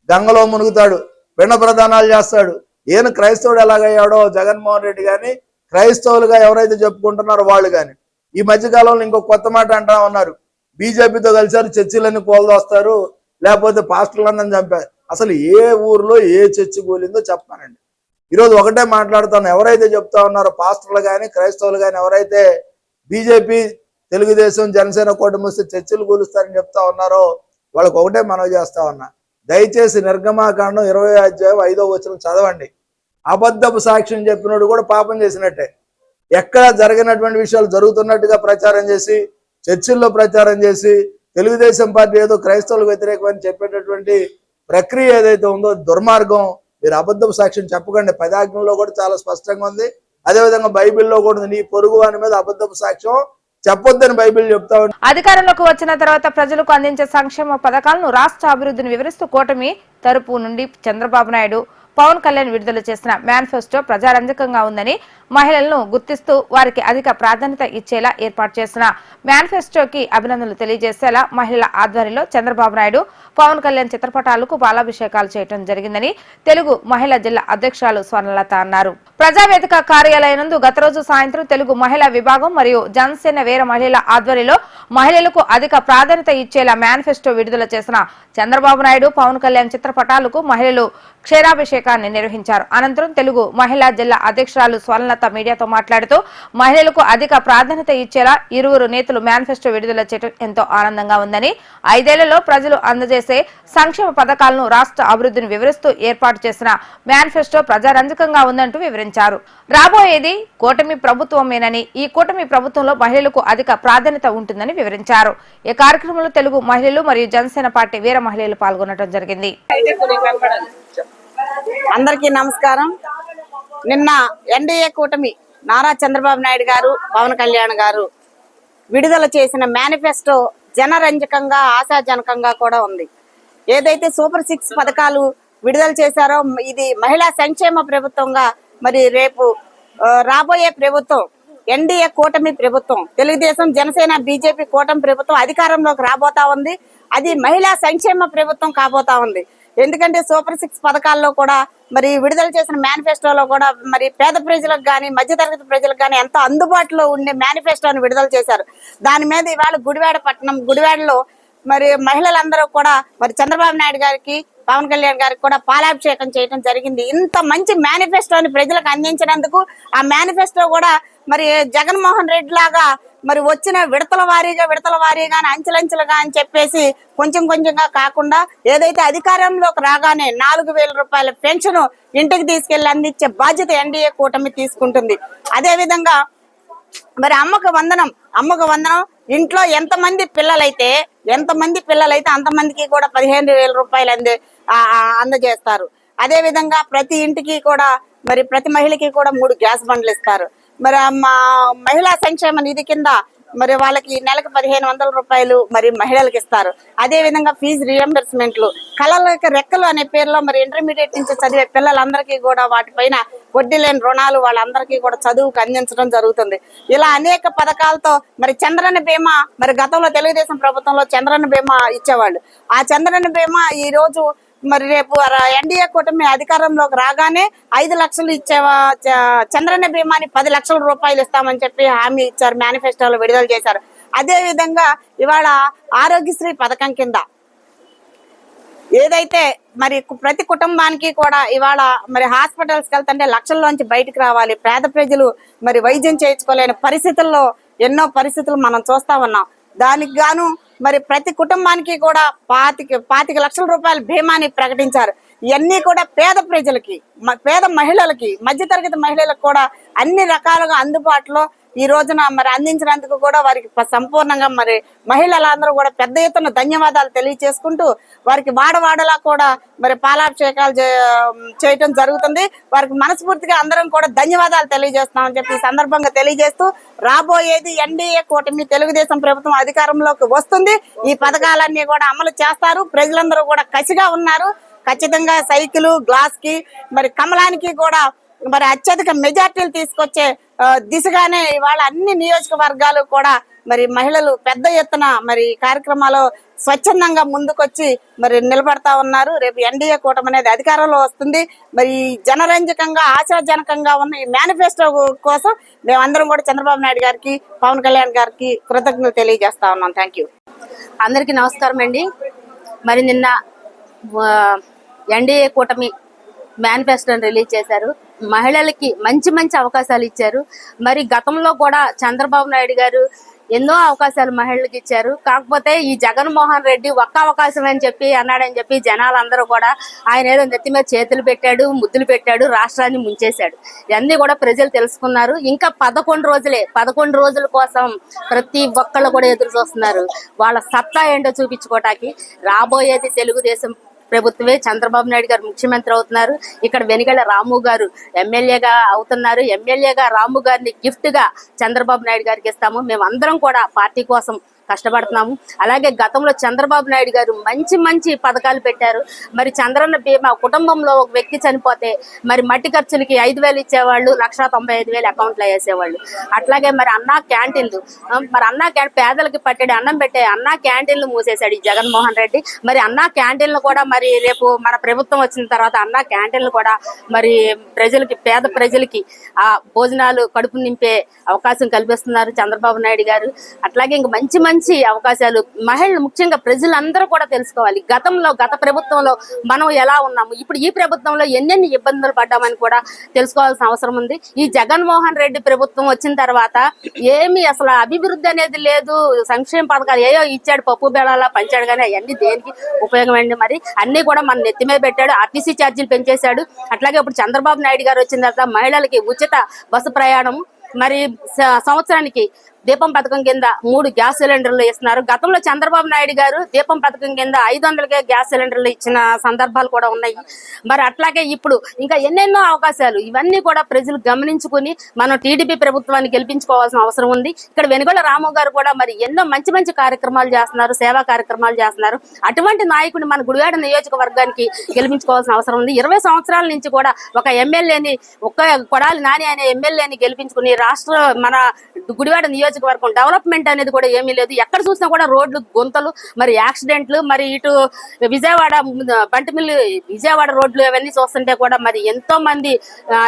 [SPEAKER 3] గంగలో మునుగుతాడు, పిండ ప్రదానాలు చేస్తాడు. ఈయన క్రైస్తవుడు ఎలాగయ్యాడో జగన్మోహన్ రెడ్డి కానీ, క్రైస్తవులుగా ఎవరైతే చెప్పుకుంటున్నారో వాళ్ళు కానీ. ఈ మధ్యకాలంలో ఇంకో కొత్త మాట అంటా ఉన్నారు, బీజేపీతో కలిసారు, చర్చిలన్నీ కోల్దొస్తారు, లేకపోతే పాస్టర్లందరిని చంపారు. అసలు ఏ ఊర్లో ఏ చర్చి కూలిందో చెప్పానండి. ఈరోజు ఒకటే మాట్లాడుతాను, ఎవరైతే చెప్తా ఉన్నారో పాస్టర్లు కానీ, క్రైస్తవులు కానీ ఎవరైతే బీజేపీ, తెలుగుదేశం, జనసేన కూటమి వస్తే చర్చిలు కూలుస్తారని చెప్తా ఉన్నారో వాళ్ళకి ఒకటే మనవి చేస్తా ఉన్నా, దయచేసి నిర్గమాకాండం 20వ అధ్యాయం 5వ వచనం చదవండి. అబద్ధపు సాక్ష్యం చెప్పినోడు కూడా పాపం చేసినట్టే. ఎక్కడ జరిగినటువంటి విషయాలు జరుగుతున్నట్టుగా ప్రచారం చేసి, చర్చిల్లో ప్రచారం చేసి, తెలుగుదేశం పార్టీ ఏదో క్రైస్తవులకు వ్యతిరేకమని చెప్పేటటువంటి ప్రక్రియ ఏదైతే ఉందో దుర్మార్గం. మీరు అబద్ధపు సాక్ష్యం చెప్పకండి. 10 ఆజ్ఞల్లో కూడా చాలా స్పష్టంగా ఉంది. అదేవిధంగా బైబిల్లో కూడా నీ పొరుగు వాని మీద అబద్ధపు సాక్ష్యం చెప్పొద్దని బైబిల్ చెప్తా ఉంది.
[SPEAKER 2] అధికారంలోకి వచ్చిన తర్వాత ప్రజలకు అందించే సంక్షేమ పథకాలను, రాష్ట్ర అభివృద్ధిని వివరిస్తూ కూటమి తరపు నుండి చంద్రబాబు నాయుడు, పవన్ కళ్యాణ్ విడుదల చేసిన మేనిఫెస్టో ప్రజారంజకంగా ఉందని, మహిళలను గుర్తిస్తూ వారికి అధిక ప్రాధాన్యత ఇచ్చేలా ఏర్పాటు చేసిన మేనిఫెస్టోకి అభినందనలు తెలియజేసేలా మహిళల ఆధ్వర్యంలో చంద్రబాబు నాయుడు, పవన్ కళ్యాణ్ చిత్రపటాలకు పాలాభిషేకాలు చేయడం జరిగిందని తెలుగు మహిళా జిల్లా అధ్యక్షురాలు స్వర్ణలత అన్నారు. ప్రజావేదిక కార్యాలయం నందు గత రోజు సాయంత్రం తెలుగు మహిళా విభాగం మరియు జనసేన వీర మహిళల ఆధ్వర్యంలో మహిళలకు అధిక ప్రాధాన్యత ఇచ్చేలా మేనిఫెస్టో విడుదల చేసిన చంద్రబాబు నాయుడు, పవన్ కళ్యాణ్ చిత్రపటాలకు మహిళలు క్షీరాభిషేకాన్ని నిర్వహించారు. అనంతరం తెలుగు మహిళా జిల్లా అధ్యక్షురాలు స్వర్ణలత మీడియాతో మాట్లాడుతూ మహిళలకు అధిక ప్రాధాన్యత ఇచ్చేలా ఇరువురు నేతలు మేనిఫెస్టో విడుదల చేయడం ఎంతో ఆనందంగా ఉందని, 5 ఏళ్లలో ప్రజలు అందజేసే సంక్షేమ పథకాలను, రాష్ట్ర అభివృద్ధిని వివరిస్తూ ఏర్పాటు చేసిన మేనిఫెస్టో ప్రజారంజకంగా ఉందంటూ వివరించారు. రాబోయేది కూటమి ప్రభుత్వమేనని, ఈ కూటమి ప్రభుత్వంలో మహిళలకు అధిక ప్రాధాన్యత ఉంటుందని వివరించారు. ఈ కార్యక్రమంలో తెలుగు మహిళలు మరియు జనసేన పార్టీ వీర మహిళలు పాల్గొనడం జరిగింది.
[SPEAKER 4] అందరికీ నమస్కారం. నిన్న ఎన్డీఏ కూటమి నారా చంద్రబాబు నాయుడు గారు, పవన్ కళ్యాణ్ గారు విడుదల చేసిన మేనిఫెస్టో జనరంజకంగా, ఆశాజనకంగా కూడా ఉంది. ఏదైతే సూపర్ 6 పథకాలు విడుదల చేశారో ఇది మహిళా సంక్షేమ ప్రభుత్వంగా, మరి రేపు రాబోయే ప్రభుత్వం ఎన్డీఏ కూటమి ప్రభుత్వం, తెలుగుదేశం, జనసేన, బీజేపీ కూటమి ప్రభుత్వం అధికారంలోకి రాబోతా ఉంది. అది మహిళా సంక్షేమ ప్రభుత్వం కాబోతా ఉంది. ఎందుకంటే సూపర్ 6 పథకాల్లో కూడా మరి విడుదల చేసిన మేనిఫెస్టోలో కూడా మరి పేద ప్రజలకు కానీ, మధ్యతరగతి ప్రజలకు కానీ ఎంతో అందుబాటులో ఉండే మేనిఫెస్టోని విడుదల చేశారు. దాని మీద ఇవాళ గుడివాడలో మరి మహిళలందరూ కూడా మరి చంద్రబాబు నాయుడు గారికి, పవన్ కళ్యాణ్ గారికి కూడా పాలాభిషేకం చేయడం జరిగింది. ఇంత మంచి మేనిఫెస్టోని ప్రజలకు అందించినందుకు ఆ మేనిఫెస్టో కూడా మరి జగన్మోహన్ రెడ్డి లాగా మరి వచ్చిన విడతల వారీగా అంచెలంచెలుగా అని చెప్పేసి కొంచెం కొంచెంగా కాకుండా ఏదైతే అధికారంలోకి రాగానే 4,000 రూపాయల పెన్షన్ ఇంటికి తీసుకెళ్లి అందించే బాధ్యత ఎన్డీఏ కూటమి తీసుకుంటుంది. అదే విధంగా మరి అమ్మకు వందనం ఇంట్లో ఎంతమంది పిల్లలైతే అంతమందికి కూడా 15,000 రూపాయలు అందజేస్తారు. అదే విధంగా ప్రతి ఇంటికి కూడా మరి ప్రతి మహిళకి కూడా 3 గ్యాస్ బండ్లు ఇస్తారు. మరి మా మహిళా సంక్షేమ నిధి కింద మరి వాళ్ళకి నెలకు 1500 రూపాయలు మరి మహిళలకు ఇస్తారు. అదే విధంగా ఫీజు రియంబర్స్మెంట్లు, కళలకు రెక్కలు అనే పేరులో మరి ఇంటర్మీడియట్ నుంచి చదివే పిల్లలందరికీ కూడా వాటిపైన వడ్డీ లేని రుణాలు వాళ్ళందరికీ కూడా చదువుకు అందించడం జరుగుతుంది. ఇలా అనేక పథకాలతో మరి చంద్రన్న బీమా, మరి గతంలో తెలుగుదేశం ప్రభుత్వంలో చంద్రన్న బీమా ఇచ్చేవాళ్ళు. ఆ చంద్రన్న బీమా ఈ రోజు మరి రేపు ఎన్డీఏ కూటమి అధికారంలోకి రాగానే 5 లక్షలు ఇచ్చే చంద్రన్న బీమాని 10 లక్షల రూపాయలు ఇస్తామని చెప్పి హామీ ఇచ్చారు, మేనిఫెస్టోలో విడుదల చేశారు. అదే విధంగా ఇవాళ ఆరోగ్యశ్రీ పథకం కింద ఏదైతే మరి ప్రతి కుటుంబానికి కూడా ఇవాళ మరి హాస్పిటల్స్కి వెళ్తుంటే లక్షల్లోంచి బయటకు రావాలి. పేద ప్రజలు మరి వైద్యం చేయించుకోలేని పరిస్థితుల్లో ఎన్నో పరిస్థితులు మనం చూస్తా ఉన్నాం. దానికి గాను మరి ప్రతి కుటుంబానికి కూడా 25 లక్షల రూపాయల బీమాని ప్రకటించారు. ఇవన్నీ కూడా పేద ప్రజలకి, పేద మహిళలకి, మధ్యతరగతి మహిళలకు కూడా అన్ని రకాలుగా అందుబాటులో ఈ రోజున మరి అందించినందుకు కూడా వారికి సంపూర్ణంగా మరి మహిళలందరూ కూడా పెద్ద ఎత్తున ధన్యవాదాలు తెలియజేసుకుంటూ వారికి వాడవాడలా కూడా మరి పాలాభిషేకాలు చేయటం జరుగుతుంది. వారికి మనస్ఫూర్తిగా అందరం కూడా ధన్యవాదాలు తెలియజేస్తామని చెప్పి ఈ సందర్భంగా తెలియజేస్తూ, రాబోయేది ఎన్డీఏ కూటమి తెలుగుదేశం ప్రభుత్వం అధికారంలోకి వస్తుంది. ఈ పథకాలన్నీ కూడా అమలు చేస్తారు. ప్రజలందరూ కూడా కసిగా ఉన్నారు. ఖచ్చితంగా సైకిల్, గ్లాస్ కి మరి కమలానికి కూడా మరి అత్యధిక మెజార్టీలు తీసుకొచ్చే దిశగానే ఇవాళ అన్ని నియోజకవర్గాలు కూడా మరి మహిళలు పెద్ద ఎత్తున మరి కార్యక్రమాలు స్వచ్ఛందంగా ముందుకొచ్చి మరి నిలబడతా ఉన్నారు. రేపు ఎన్డీఏ కూటమి అనేది అధికారంలో వస్తుంది. మరి జనరంజకంగా, ఆశాజనకంగా ఉన్న ఈ మేనిఫెస్టో కోసం మేమందరం కూడా చంద్రబాబు నాయుడు గారికి, పవన్ కళ్యాణ్ గారికి కృతజ్ఞతలు తెలియజేస్తా ఉన్నాం. Thank you.
[SPEAKER 5] అందరికీ నమస్కారం అండి. మరి నిన్న ఎన్డీఏ కూటమి మేనిఫెస్టోని రిలీజ్ చేశారు. మహిళలకి మంచి మంచి అవకాశాలు ఇచ్చారు. మరి గతంలో కూడా చంద్రబాబు నాయుడు గారు ఎన్నో అవకాశాలు మహిళలకు ఇచ్చారు. కాకపోతే ఈ జగన్మోహన్ రెడ్డి ఒక్క అవకాశం అని చెప్పి అన్నాడని చెప్పి జనాలందరూ కూడా ఆయన ఏదో నెత్తి మీద చేతులు పెట్టాడు, ముద్దులు పెట్టాడు, రాష్ట్రాన్ని ముంచేశాడు. ఇవన్నీ కూడా ప్రజలు తెలుసుకున్నారు. ఇంకా 11 రోజుల కోసం ప్రతి ఒక్కళ్ళు కూడా ఎదురు చూస్తున్నారు. వాళ్ళ సత్తా ఏంటో చూపించుకోవటానికి. రాబోయేది తెలుగుదేశం ప్రభుత్వమే. చంద్రబాబు నాయుడు గారు ముఖ్యమంత్రి అవుతున్నారు. ఇక్కడ వెనిగళ్ల రాము గారు ఎమ్మెల్యేగా అవుతున్నారు. ఎమ్మెల్యేగా రాము గారిని గిఫ్ట్ గా చంద్రబాబు నాయుడు గారికి ఇస్తాము. మేమందరం కూడా పార్టీ కోసం కష్టపడుతున్నాము. అలాగే గతంలో చంద్రబాబు నాయుడు గారు మంచి మంచి పథకాలు పెట్టారు. మరి చంద్రన్న బీమా, కుటుంబంలో ఒక వ్యక్తి చనిపోతే మరి మట్టి ఖర్చులకి 5,000 ఇచ్చేవాళ్ళు, 1,95,000 అకౌంట్లో వేసేవాళ్ళు. అట్లాగే మరి అన్నా క్యాంటీన్లు, మరి అన్నా పేదలకి పట్టడి అన్నం పెట్టే అన్నా క్యాంటీన్లు మూసేశాడు ఈ జగన్మోహన్ రెడ్డి. మరి అన్నా క్యాంటీన్లు కూడా మరి రేపు మన ప్రభుత్వం వచ్చిన తర్వాత అన్నా క్యాంటీన్లు కూడా మరి ప్రజలకి, పేద ప్రజలకి ఆ భోజనాలు కడుపు నింపే అవకాశం కల్పిస్తున్నారు చంద్రబాబు నాయుడు గారు. అట్లాగే ఇంక మంచి మంచి అవకాశాలు మహిళలు, ముఖ్యంగా ప్రజలందరూ కూడా తెలుసుకోవాలి. గత ప్రభుత్వంలో మనం ఎలా ఉన్నాము, ఇప్పుడు ఈ ప్రభుత్వంలో ఎన్నెన్ని ఇబ్బందులు పడ్డామని కూడా తెలుసుకోవాల్సిన అవసరం ఉంది. ఈ జగన్మోహన్ రెడ్డి ప్రభుత్వం వచ్చిన తర్వాత ఏమి అసలు అభివృద్ధి అనేది లేదు. సంక్షేమ పథకాలు ఏయో ఇచ్చాడు, పప్పు బేళాలా పంచాడు, కానీ అవన్నీ దేనికి ఉపయోగమండి? మరి అన్ని కూడా మన నెత్తి మీద పెట్టాడు. ఆర్టీసీ ఛార్జీలు పెంచేశాడు. అట్లాగే ఇప్పుడు చంద్రబాబు నాయుడు గారు వచ్చిన తర్వాత మహిళలకి ఉచిత బస్సు ప్రయాణం, మరి సంవత్సరానికి దీపం పథకం కింద 3 గ్యాస్ సిలిండర్లు ఇస్తున్నారు. గతంలో చంద్రబాబు నాయుడు గారు దీపం పథకం కింద 500కే గ్యాస్ సిలిండర్లు ఇచ్చిన సందర్భాలు కూడా ఉన్నాయి. మరి అట్లాగే ఇప్పుడు ఇంకా ఎన్నెన్నో అవకాశాలు, ఇవన్నీ కూడా ప్రజలు గమనించుకుని మనం టీడీపీ ప్రభుత్వాన్ని గెలిపించుకోవాల్సిన అవసరం ఉంది. ఇక్కడ వెనుగళ్ల రాము గారు కూడా మరి ఎన్నో మంచి మంచి కార్యక్రమాలు చేస్తున్నారు, సేవా కార్యక్రమాలు చేస్తున్నారు. అటువంటి నాయకుడిని మన గుడివాడ నియోజకవర్గానికి గెలిపించుకోవాల్సిన అవసరం ఉంది. 20 సంవత్సరాల నుంచి కూడా ఒక ఎమ్మెల్యేని, ఒక్క కొడాలి నాని అనే ఎమ్మెల్యేని గెలిపించుకుని మన గుడివాడ నియోజకవర్గం డెవలప్మెంట్ అనేది కూడా ఏమీ లేదు. ఎక్కడ చూసినా కూడా రోడ్లు గుంతలు, మరి యాక్సిడెంట్లు, మరి ఇటు విజయవాడ బంటిమిల్లి విజయవాడ రోడ్లు అవన్నీ చూస్తుంటే కూడా మరి ఎంతో మంది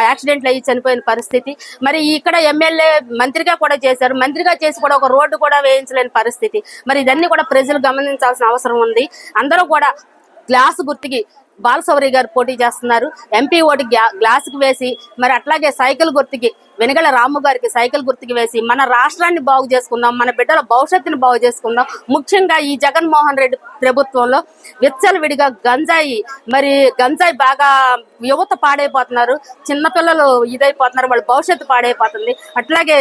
[SPEAKER 5] యాక్సిడెంట్లు అయ్యి చనిపోయిన పరిస్థితి. మరి ఇక్కడ ఎమ్మెల్యే మంత్రిగా కూడా చేశారు, మంత్రిగా చేసి కూడా ఒక రోడ్డు కూడా వేయించలేని పరిస్థితి. మరి ఇదన్నీ కూడా ప్రజలు గమనించాల్సిన అవసరం ఉంది. అందరూ కూడా గ్లాసు గుర్తుకి బాలశౌరి గారు పోటీ చేస్తున్నారు. ఎంపీ ఓటు గ్లాసుకి వేసి, మరి అట్లాగే సైకిల్ గుర్తుకి వెనగల రాము గారికి సైకిల్ గుర్తుకి వేసి మన రాష్ట్రాన్ని బాగు చేసుకుందాం, మన బిడ్డల భవిష్యత్తుని బాగు చేసుకుందాం. ముఖ్యంగా ఈ జగన్మోహన్ రెడ్డి ప్రభుత్వంలో విచ్చలవిడిగా గంజాయి బాగా యువత పాడైపోతున్నారు, చిన్నపిల్లలు ఇదైపోతున్నారు, వాళ్ళ భవిష్యత్తు పాడైపోతుంది. అట్లాగే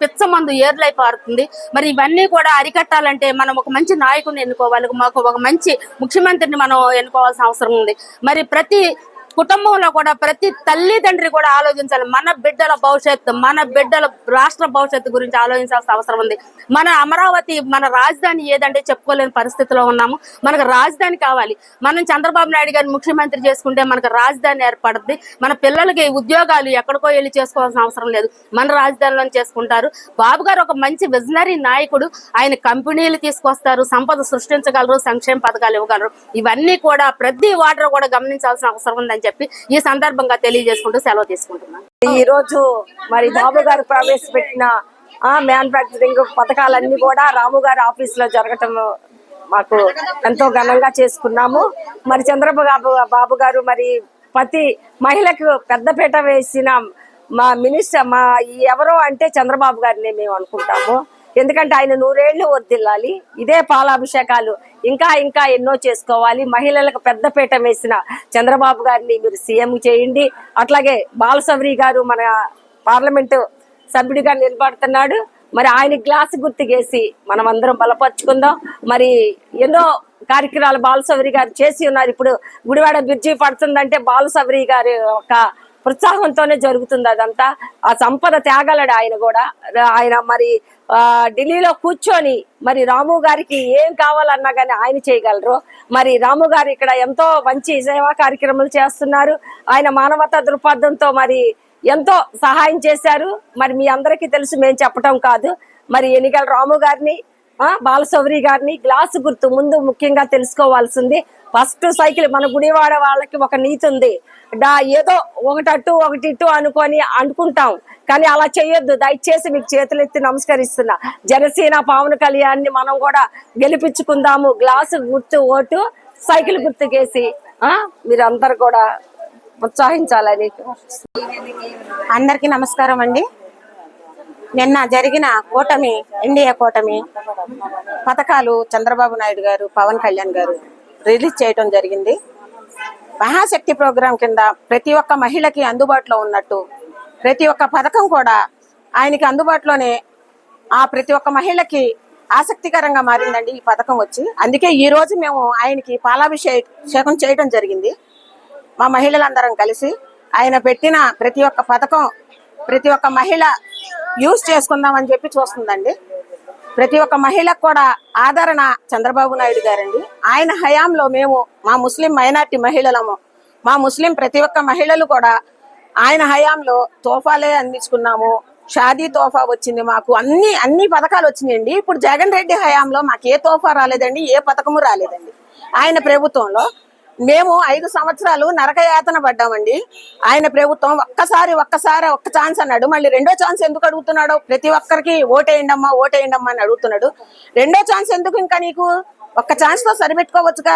[SPEAKER 5] పిచ్చ మందు ఏర్లై పారుతుంది. మరి ఇవన్నీ కూడా అరికట్టాలంటే మనం ఒక మంచి నాయకుడిని ఎన్నుకోవాలి, మాకు ఒక మంచి ముఖ్యమంత్రిని మనం ఎన్నుకోవాల్సిన అవసరం ఉంది. మరి ప్రతి కుటుంబంలో కూడా ప్రతి తల్లిదండ్రి కూడా ఆలోచించాలి. మన బిడ్డల భవిష్యత్తు, మన బిడ్డల రాష్ట్ర భవిష్యత్తు గురించి ఆలోచించాల్సిన అవసరం ఉంది. మన అమరావతి, మన రాజధాని ఏదంటే చెప్పుకోలేని పరిస్థితిలో ఉన్నాము. మనకు రాజధాని కావాలి. మనం చంద్రబాబు నాయుడు గారిని ముఖ్యమంత్రి చేసుకుంటే మనకు రాజధాని ఏర్పడుద్ది. మన పిల్లలకి ఉద్యోగాలు ఎక్కడికో వెళ్ళి చేసుకోవాల్సిన అవసరం లేదు, మన రాజధానిలో చేసుకుంటారు. బాబు గారు ఒక మంచి విజనరీ నాయకుడు. ఆయన కంపెనీలు తీసుకొస్తారు, సంపద సృష్టించగలరు, సంక్షేమ పథకాలు ఇవ్వగలరు. ఇవన్నీ కూడా ప్రతి ఓటర్ కూడా గమనించాల్సిన అవసరం ఉందని చెప్పి ఈ సందర్భంగా తెలియజేసుకుంటూ సెలవు తీసుకుంటున్నాను.
[SPEAKER 6] ఈ రోజు మరి బాబు గారు ప్రవేశపెట్టిన మ్యానుఫ్యాక్చరింగ్ పథకాలన్నీ కూడా రాము గారి ఆఫీస్ లో జరగటం మాకు ఎంతో ఘనంగా చేసుకున్నాము. మరి చంద్రబాబు గారు మరి ప్రతి మహిళకు పెద్దపీట వేసిన మా మినిస్టర్ ఎవరో అంటే చంద్రబాబు గారిని మేము అనుకుంటాము. ఎందుకంటే ఆయన 100 ఏళ్లు వర్ధిల్లాలి. ఇదే పాలాభిషేకాలు ఇంకా ఇంకా ఎన్నో చేసుకోవాలి. మహిళలకు పెద్దపీట వేసిన చంద్రబాబు గారిని మీరు సీఎం చేయండి. అట్లాగే బాలశౌరి గారు మన పార్లమెంటు సభ్యుడిగా నిలబడుతున్నాడు. మరి ఆయన గ్లాసు గుర్తుకేసి మనం అందరం బలపరుచుకుందాం. మరి ఎన్నో కార్యక్రమాలు బాలశౌరి గారు చేసి ఉన్నారు. ఇప్పుడు గుడివాడ బ్రిడ్జి పడుతుందంటే బాలశౌరి గారి ఒక ప్రోత్సాహంతోనే జరుగుతుంది. అదంతా ఆ సంపద త్యాగలడు ఆయన కూడా. ఆయన మరి ఢిల్లీలో కూర్చొని మరి రాము గారికి ఏం కావాలన్నా కానీ ఆయన చేయగలరు. మరి రాము గారు ఇక్కడ ఎంతో మంచి సేవా కార్యక్రమాలు చేస్తున్నారు. ఆయన మానవతా దృక్పథంతో మరి ఎంతో సహాయం చేశారు. మరి మీ అందరికీ తెలుసు, మేము చెప్పటం కాదు. మరి ఎన్నికల రాము గారిని బాలశౌరి గారిని గ్లాసు గుర్తు ముందు ముఖ్యంగా తెలుసుకోవాల్సింది. ఫస్ట్ సైకిల్ మన గుడివాడ వాళ్ళకి ఒక నీతి ఉంది. ఏదో ఒకటి ఇటు అనుకుంటాం, కానీ అలా చేయొద్దు. దయచేసి మీకు చేతులెత్తి నమస్కరిస్తున్నా. జనసేన పవన్ కళ్యాణ్ ని మనం కూడా గెలిపించుకుందాము. గ్లాసు గుర్తు ఓటు సైకిల్ గుర్తుకేసి మీరందరూ కూడా ప్రోత్సహించాలని.
[SPEAKER 4] అందరికీ నమస్కారం అండి. నిన్న జరిగిన కూటమి, ఎన్డీఏ కూటమి పథకాలు చంద్రబాబు నాయుడు గారు, పవన్ కళ్యాణ్ గారు రిలీజ్ చేయడం జరిగింది. మహాశక్తి ప్రోగ్రాం కింద ప్రతి ఒక్క మహిళకి అందుబాటులో ఉన్నట్టు ప్రతి ఒక్క పథకం కూడా ఆయనకి అందుబాటులోనే ప్రతి ఒక్క మహిళకి ఆసక్తికరంగా మారిందండి ఈ పథకం వచ్చి. అందుకే ఈ రోజు మేము ఆయనకి పాలాభిషేకం చేయడం జరిగింది. మా మహిళలందరం కలిసి ఆయన పెట్టిన ప్రతి ఒక్క పథకం ప్రతి ఒక్క మహిళ యూజ్ చేసుకుందామని చెప్పి చూస్తుందండి. ప్రతి ఒక్క మహిళకు కూడా ఆదరణ చంద్రబాబు నాయుడు గారండి. ఆయన హయాంలో మేము మా ముస్లిం మైనార్టీ మహిళలము, మా ముస్లిం ప్రతి ఒక్క మహిళలు కూడా ఆయన హయాంలో తోఫాలే అందించుకున్నాము. షాదీ తోఫా వచ్చింది మాకు, అన్ని పథకాలు వచ్చినాయండి. ఇప్పుడు జగన్ రెడ్డి హయాంలో మాకు ఏ తోఫా రాలేదండి, ఏ పథకము రాలేదండి. ఆయన ప్రభుత్వంలో మేము 5 సంవత్సరాలు నరకయాతన పడ్డామండి. ఆయన ప్రభుత్వం ఒక్క ఛాన్స్ అన్నాడు. మళ్ళీ రెండో ఛాన్స్ ఎందుకు అడుగుతున్నాడు? ప్రతి ఒక్కరికి ఓటేయండమ్మా అని అడుగుతున్నాడు. రెండో ఛాన్స్ ఎందుకు? ఇంకా నీకు ఒక్క ఛాన్స్ తో సరిపెట్టుకోవచ్చుగా.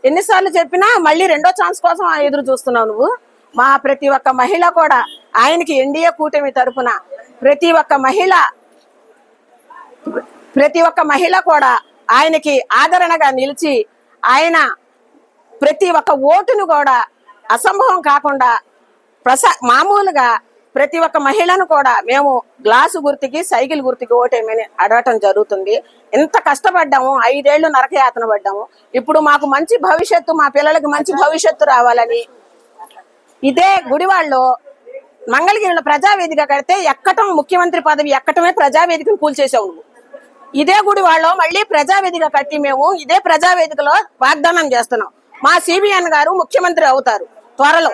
[SPEAKER 4] ఎన్నిసార్లు చెప్పినా మళ్ళీ రెండో ఛాన్స్ కోసం ఎదురు చూస్తున్నావు నువ్వు. మా ప్రతి ఒక్క మహిళ కూడా ఆయనకి ఎన్డీఏ కూటమి తరఫున ప్రతి ఒక్క మహిళ కూడా ఆయనకి ఆదరణగా నిలిచి ఆయన ప్రతి ఒక్క ఓటును కూడా అసంభవం కాకుండా మామూలుగా ప్రతి ఒక్క మహిళను కూడా మేము గ్లాసు గుర్తుకి సైకిల్ గుర్తుకి ఓటేమని అడగటం జరుగుతుంది. ఎంత కష్టపడ్డాము, 5 ఏళ్లు నరకయాతన పడ్డాము. ఇప్పుడు మాకు మంచి భవిష్యత్తు, మా పిల్లలకి మంచి భవిష్యత్తు రావాలని ఇదే గుడివాడలో మంగళగిరిలో ప్రజావేదిక కడితే ముఖ్యమంత్రి పదవి ఎక్కటమే ప్రజావేదికను కూల్చేసావు నువ్వు. ఇదే గుడివాడలో మళ్ళీ ప్రజావేదిక కట్టి మేము ఇదే ప్రజావేదికలో వాగ్దానం చేస్తున్నాం. మా సిబిఎన్ గారు ముఖ్యమంత్రి అవుతారు త్వరలో.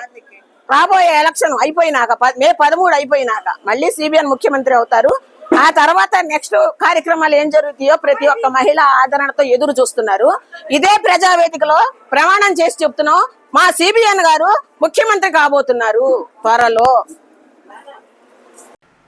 [SPEAKER 4] రాబోయే ఎలక్షన్ అయిపోయినాక మే 13 అయిపోయినాక మళ్ళీ సిబిఎన్ ముఖ్యమంత్రి అవుతారు. ఆ తర్వాత నెక్స్ట్ కార్యక్రమాలు ఏం జరుగుతాయో ప్రతి ఒక్క మహిళ ఆదరణతో ఎదురు చూస్తున్నారు. ఇదే ప్రజావేదికలో ప్రమాణం చేసి చెప్తున్నాం, మా సిబిఎన్ గారు ముఖ్యమంత్రి కాబోతున్నారు త్వరలో.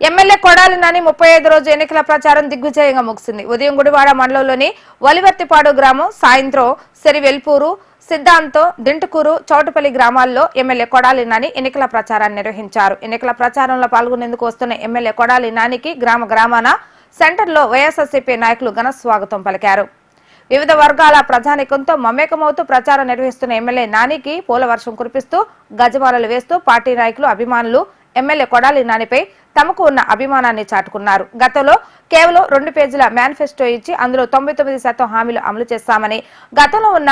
[SPEAKER 2] ఎమ్మెల్యే కొడాలి నాని 35 రోజు ఎన్నికల ప్రచారం దిగ్విజయంగా ముగిసింది. ఉదయం గుడివాడ మండలంలోని వలివర్తిపాడు గ్రామం, సాయంత్రం సెరివెల్పూరు, సిద్ధాంతో దింటుకూరు చౌటపల్లి గ్రామాల్లో ఎమ్మెల్యే కొడాలి నాని ఎన్నికల ప్రచారాన్ని నిర్వహించారు. ఎన్నికల ప్రచారంలో పాల్గొనేందుకు వస్తున్న ఎమ్మెల్యే కొడాలి నానికి గ్రామాన సెంటర్లో వైఎస్ఆర్సీపీ నాయకులు ఘన స్వాగతం పలికారు. వివిధ వర్గాల ప్రజానీకంతో మమేకమవుతూ ప్రచారం నిర్వహిస్తున్న ఎమ్మెల్యే నానికి పూల వర్షం కురిపిస్తూ గజమాలలు వేస్తూ పార్టీ నాయకులు అభిమానులు ఎమ్మెల్యే కొడాలి నానిపై తమకు ఉన్న అభిమానాన్ని చాటుకున్నారు. గతంలో కేవలం 2 పేజీల మేనిఫెస్టో ఇచ్చి అందులో 99% హామీలు అమలు చేస్తామని, గతంలో ఉన్న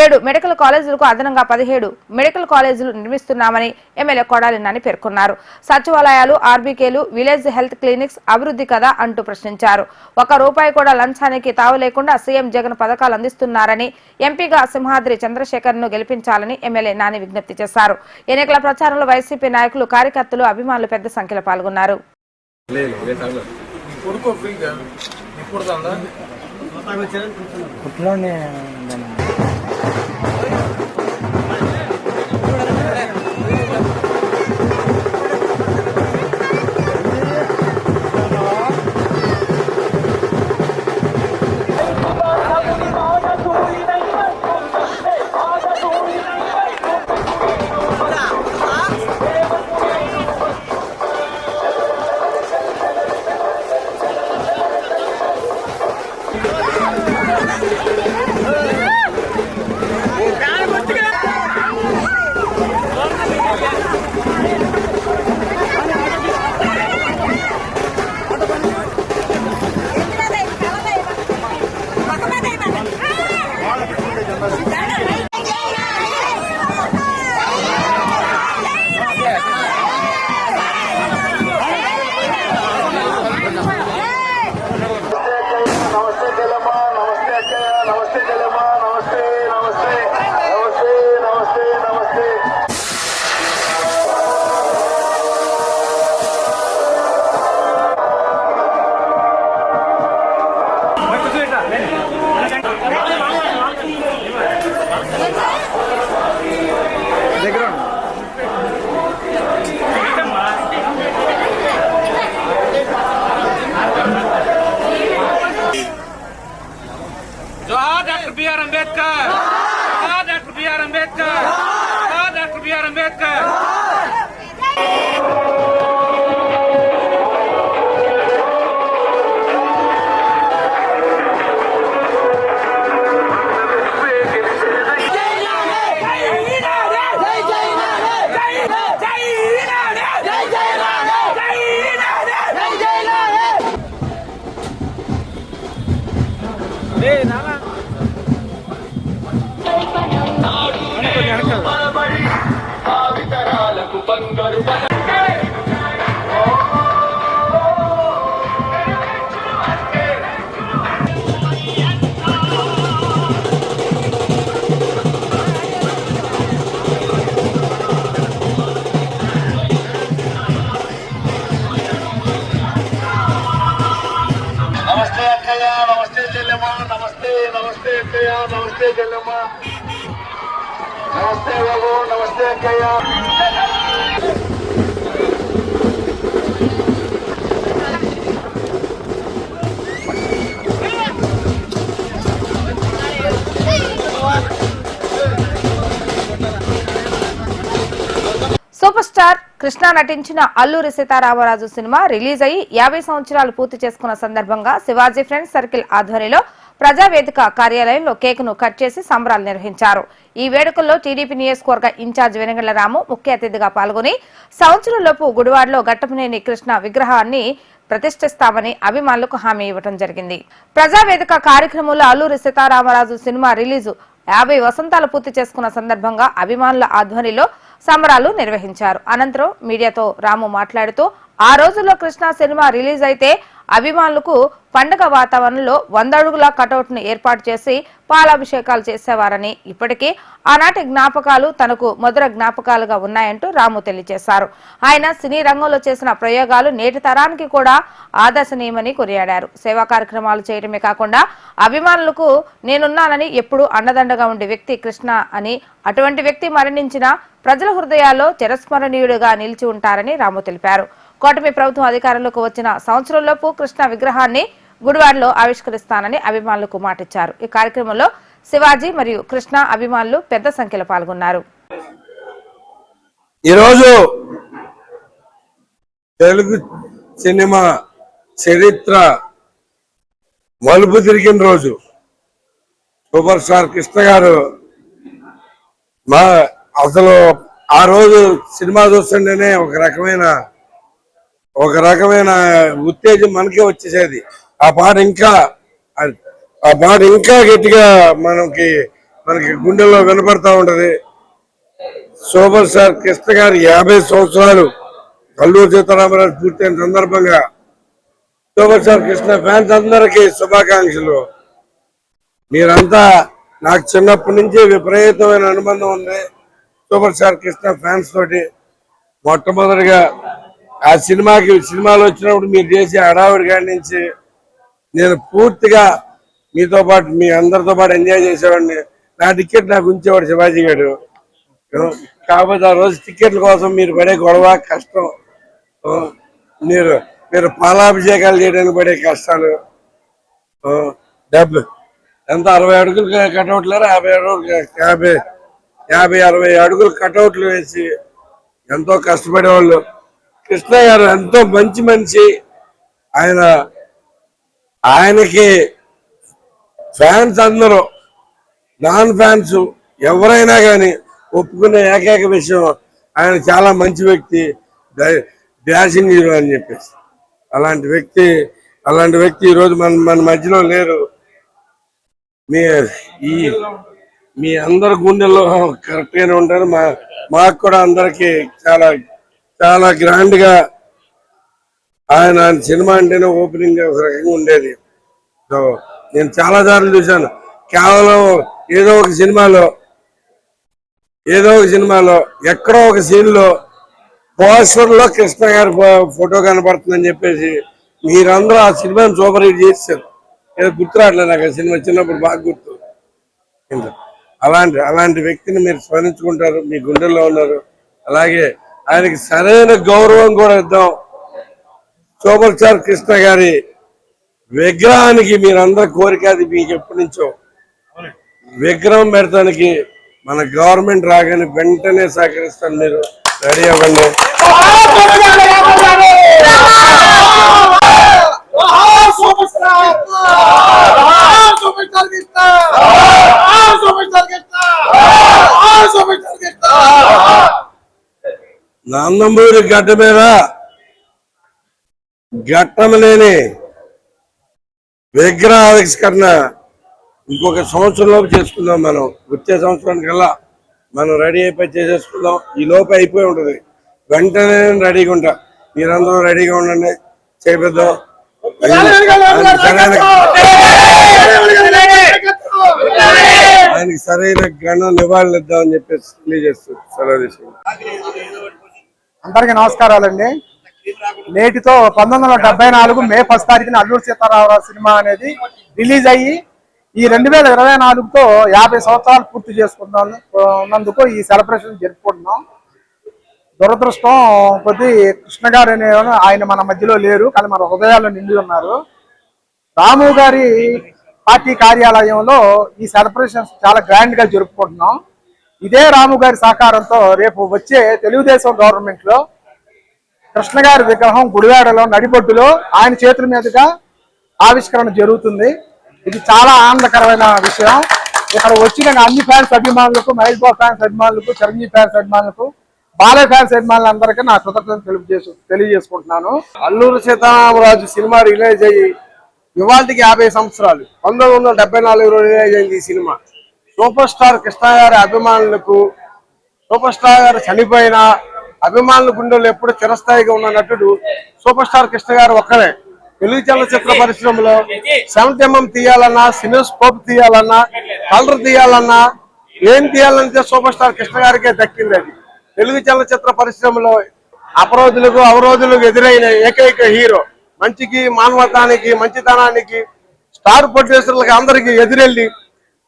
[SPEAKER 2] 7 మెడికల్ కాలేజీలకు అదనంగా 17 మెడికల్ కాలేజీలు నిర్మిస్తున్నామని ఎమ్మెల్యే కొడాలి నాని పేర్కొన్నారు. సచివాలయాలు, ఆర్బీకేలు, విలేజ్ హెల్త్ క్లినిక్స్ అభివృద్ధి కదా అంటూ ప్రశ్నించారు. ₹1 కూడా లంచానికి తావు లేకుండా సీఎం జగన్ పథకాలు అందిస్తున్నారని, ఎంపీగా సింహాద్రి చంద్రశేఖర్ ను గెలిపించాలని ఎమ్మెల్యే నాని విజ్ఞప్తి చేశారు. ఎన్నికల ప్రచారంలో వైసీపీ నాయకులు, కార్యకర్తలు, అభిమానులు పెద్ద సంఖ్యలో పాల్గొన్నారు.
[SPEAKER 7] जोहार डॉक्टर बी आर अम्बेडकर, जोहार डॉक्टर बी आर अम्बेडकर, जोहार डॉक्टर बी आर अम्बेडकर।
[SPEAKER 8] नमस्ते अक्कయ్య, नमस्ते చెల్లెమ్మ, नमस्ते नमस्ते अक्कయ్య, नमस्ते చెల్లెమ్మ, नमस्ते बाबू, नमस्ते अक्कయ్య।
[SPEAKER 2] సూపర్ స్టార్ కృష్ణ నటించిన అల్లూరి సీతారామరాజు సినిమా రిలీజ్ అయ్యి 50 సంవత్సరాలు పూర్తి చేసుకున్న సందర్భంగా శివాజీ ఫ్రెండ్స్ సర్కిల్ ఆధ్వర్యంలో ప్రజావేదిక కార్యాలయంలో కేకును కట్ చేసి సంబరాలు నిర్వహించారు. ఈ వేడుకల్లో టీడీపీ నియోజకవర్గ ఇన్ఛార్జ్ వెనగళ్ల రాము ముఖ్య అతిథిగా పాల్గొని సంవత్సరంలోపు గుడివాడలో ఘట్టమనేని కృష్ణ విగ్రహాన్ని ప్రతిష్ఠిస్తామని అభిమానులకు హామీ ఇవ్వడం జరిగింది. ప్రజావేదిక కార్యక్రమంలో అల్లూరి సీతారామరాజు సినిమా రిలీజు 50 వసంతాలు పూర్తి చేసుకున్న సందర్భంగా అభిమానుల ఆధ్వర్యంలో సంబరాలు నిర్వహించారు. అనంతరం మీడియాతో రాము మాట్లాడుతూ ఆ రోజుల్లో కృష్ణ సినిమా రిలీజ్ అయితే అభిమానులకు పండుగ వాతావరణంలో 100 అడుగుల కటౌట్ ను ఏర్పాటు చేసి పాలాభిషేకాలు చేసేవారని, ఇప్పటికీ ఆనాటి జ్ఞాపకాలు తనకు మధుర జ్ఞాపకాలుగా ఉన్నాయంటూ రాము తెలియజేశారు. ఆయన సినీ రంగంలో చేసిన ప్రయోగాలు నేటి తరానికి కూడా ఆదర్శనీయమని కొనియాడారు. సేవా కార్యక్రమాలు చేయడమే కాకుండా అభిమానులకు నేనున్నానని ఎప్పుడూ అండదండగా ఉండే వ్యక్తి కృష్ణ అని, అటువంటి వ్యక్తి మరణించిన ప్రజల హృదయాల్లో చిరస్మరణీయుడిగా నిలిచి ఉంటారని రాము తెలిపారు. కూటమి ప్రభుత్వం అధికారంలోకి వచ్చిన సంవత్సరంలోపు కృష్ణ విగ్రహాన్ని గుడివాడలో ఆవిష్కరిస్తానని అభిమానులకు మాటిచ్చారు. ఈ కార్యక్రమంలో శివాజీ మరియు కృష్ణ అభిమానులు పెద్ద సంఖ్యలో పాల్గొన్నారు.
[SPEAKER 9] ఈరోజు తెలుగు సినిమా చరిత్ర మలుపు తిరిగిన రోజు. సూపర్ స్టార్ కృష్ణ గారు అసలు ఆ రోజు సినిమా చూస్తుంటేనే ఒక రకమైన ఉత్తేజం మనకే వచ్చేసేది. ఆ పాట ఇంకా గట్టిగా మనకి గుండెల్లో వినపడతా ఉంటది. సూపర్ స్టార్ కృష్ణ గారు 50 సంవత్సరాలు అల్లూరి సీతారామరాజు పూర్తయిన సందర్భంగా సూపర్ స్టార్ కృష్ణ ఫ్యాన్స్ అందరికీ శుభాకాంక్షలు. మీరంతా నాకు చిన్నప్పటి నుంచి విపరీతమైన అనుబంధం ఉంది సూపర్ స్టార్ కృష్ణ ఫ్యాన్స్ తోటి. మొట్టమొదటిగా ఆ సినిమాలో వచ్చినప్పుడు మీరు చేసే హడావుడి కాడి నుంచి నేను పూర్తిగా మీతో పాటు మీ అందరితో పాటు ఎంజాయ్ చేసేవాడిని. నా టికెట్ నాకు ఉంచేవాడు శివాజీ గారు. కాకపోతే ఆ రోజు టికెట్ల కోసం మీరు పడే గొడవ కష్టం, మీరు పాలాభిషేకాలు చేయడానికి పడే కష్టాలు, 60 అడుగులు కటౌట్లు 50-60 అడుగులు కటౌట్లు వేసి ఎంతో కష్టపడేవాళ్ళు. కృష్ణ గారు ఎంతో మంచి మనిషి. ఆయనకి ఫ్యాన్స్ అందరూ నాన్ ఫ్యాన్స్ ఎవరైనా కానీ ఒప్పుకునే ఏకైక విషయం ఆయన చాలా మంచి వ్యక్తి, డాషింగ్ హీరో అని చెప్పేసి. అలాంటి వ్యక్తి ఈరోజు మన మధ్యలో లేరు. మీ అందరి గుండెల్లో కరెక్ట్ గానే ఉంటారు. మాకు కూడా అందరికి చాలా చాలా గ్రాండ్ గా ఆయన సినిమా అంటేనే ఓపెనింగ్ ఒక రకంగా ఉండేది. సో నేను చాలా సార్లు చూశాను. కేవలం ఏదో ఒక సినిమాలో ఎక్కడో ఒక సీన్ లో పోస్టర్ లో కృష్ణ గారి ఫోటో కనపడుతుందని చెప్పేసి మీరందరూ ఆ సినిమాని సూపర్ హిట్ చేశారు. ఏదో గుర్తు రావట్లేదు నాకు. ఆ సినిమా చిన్నప్పుడు బాగా గుర్తు. అలాంటి వ్యక్తిని మీరు స్మరించుకుంటారు, మీ గుండెల్లో ఉన్నారు. అలాగే ఆయనకి సరైన గౌరవం కూడా ఇద్దాం. సూపర్ స్టార్ కృష్ణ గారి విగ్రహానికి మీరందరి కోరిక అది. మీకు ఎప్పటి నుంచో విగ్రహం పెడతానికి మన గవర్నమెంట్ రాగానే వెంటనే సహకరిస్తాను. మీరు రెడీ అవ్వండి. నందమూరి గడ్డ మీద ఘట్టం లేని విగ్రహావిష్కరణ ఇంకొక సంవత్సరంలోపు చేసుకుందాం. మనం వచ్చే సంవత్సరానికల్లా మనం రెడీ అయిపోయి చేసేసుకుందాం. ఈ లోపు అయిపోయి ఉంటుంది. వెంటనే రెడీగా ఉంటా. మీరందరూ రెడీగా ఉండండి. చేపిద్దాం. ఆయనకి సరైన ఘన నివాళులు ఇద్దామని చెప్పేసి తెలియజేస్తూ సెలవు తీసుకుంటాం.
[SPEAKER 10] అందరికీ నమస్కారాలండి. నేటితో 1974 మే 1 తారీఖున అల్లూరి సీతారామరాజు సినిమా అనేది రిలీజ్ అయ్యి ఈ 2024తో 50 సంవత్సరాలు పూర్తి చేసుకున్నందుకు ఈ సెలబ్రేషన్ జరుపుకుంటున్నాం. దురదృష్టం కొద్ది కృష్ణ గారు అనే ఆయన మన మధ్యలో లేరు, కానీ మన హృదయాల్లో నిండి ఉన్నారు. రాము గారి పార్టీ కార్యాలయంలో ఈ సెలబ్రేషన్స్ చాలా గ్రాండ్ గా జరుపుకుంటున్నాం. ఇదే రాము గారి సహకారంతో రేపు వచ్చే తెలుగుదేశం గవర్నమెంట్ లో కృష్ణ గారి విగ్రహం గుడివాడలో నడిబొడ్డులో ఆయన చేతుల మీదుగా ఆవిష్కరణ జరుగుతుంది. ఇది చాలా ఆనందకరమైన విషయం. ఇక్కడ వచ్చిన అన్ని ఫ్యాన్స్ అభిమానులకు, మహేష్ బాబు ఫ్యాన్స్ అభిమానులకు, చిరంజీవి ఫ్యాన్స్ అభిమానులకు, బాలయ్య ఫ్యాన్స్ అభిమానులందరికీ నా కృతజ్ఞతలు తెలియజేసుకుంటున్నాను.
[SPEAKER 9] అల్లూరి సీతారామరాజు సినిమా రిలీజ్ అయ్యి ఇవాళకి 50 సంవత్సరాలు. 1974 రిలీజ్ అయింది ఈ సినిమా. సూపర్ స్టార్ కృష్ణ గారి అభిమానులకు, సూపర్ స్టార్ గారు చనిపోయిన అభిమానుల గుండెల్లో ఎప్పుడు చిరస్థాయిగా ఉన్న నటుడు సూపర్ స్టార్ కృష్ణ గారు ఒక్కరే. తెలుగు చలనచిత్ర పరిశ్రమలో 70mm తీయాలన్నా, సినిస్కోప్ తీయాలన్నా, కలర్ తీయాలన్నా, ఏం తీయాలంటే సూపర్ స్టార్ కృష్ణ గారికే దక్కింది. అది తెలుగు చలనచిత్ర పరిశ్రమలో అవరోధులకు ఎదురైన ఏకైక హీరో. మంచికి, మానవతానికి, మంచితనానికి, స్టార్ ప్రొడ్యూసర్లకి అందరికి ఎదురెళ్ళి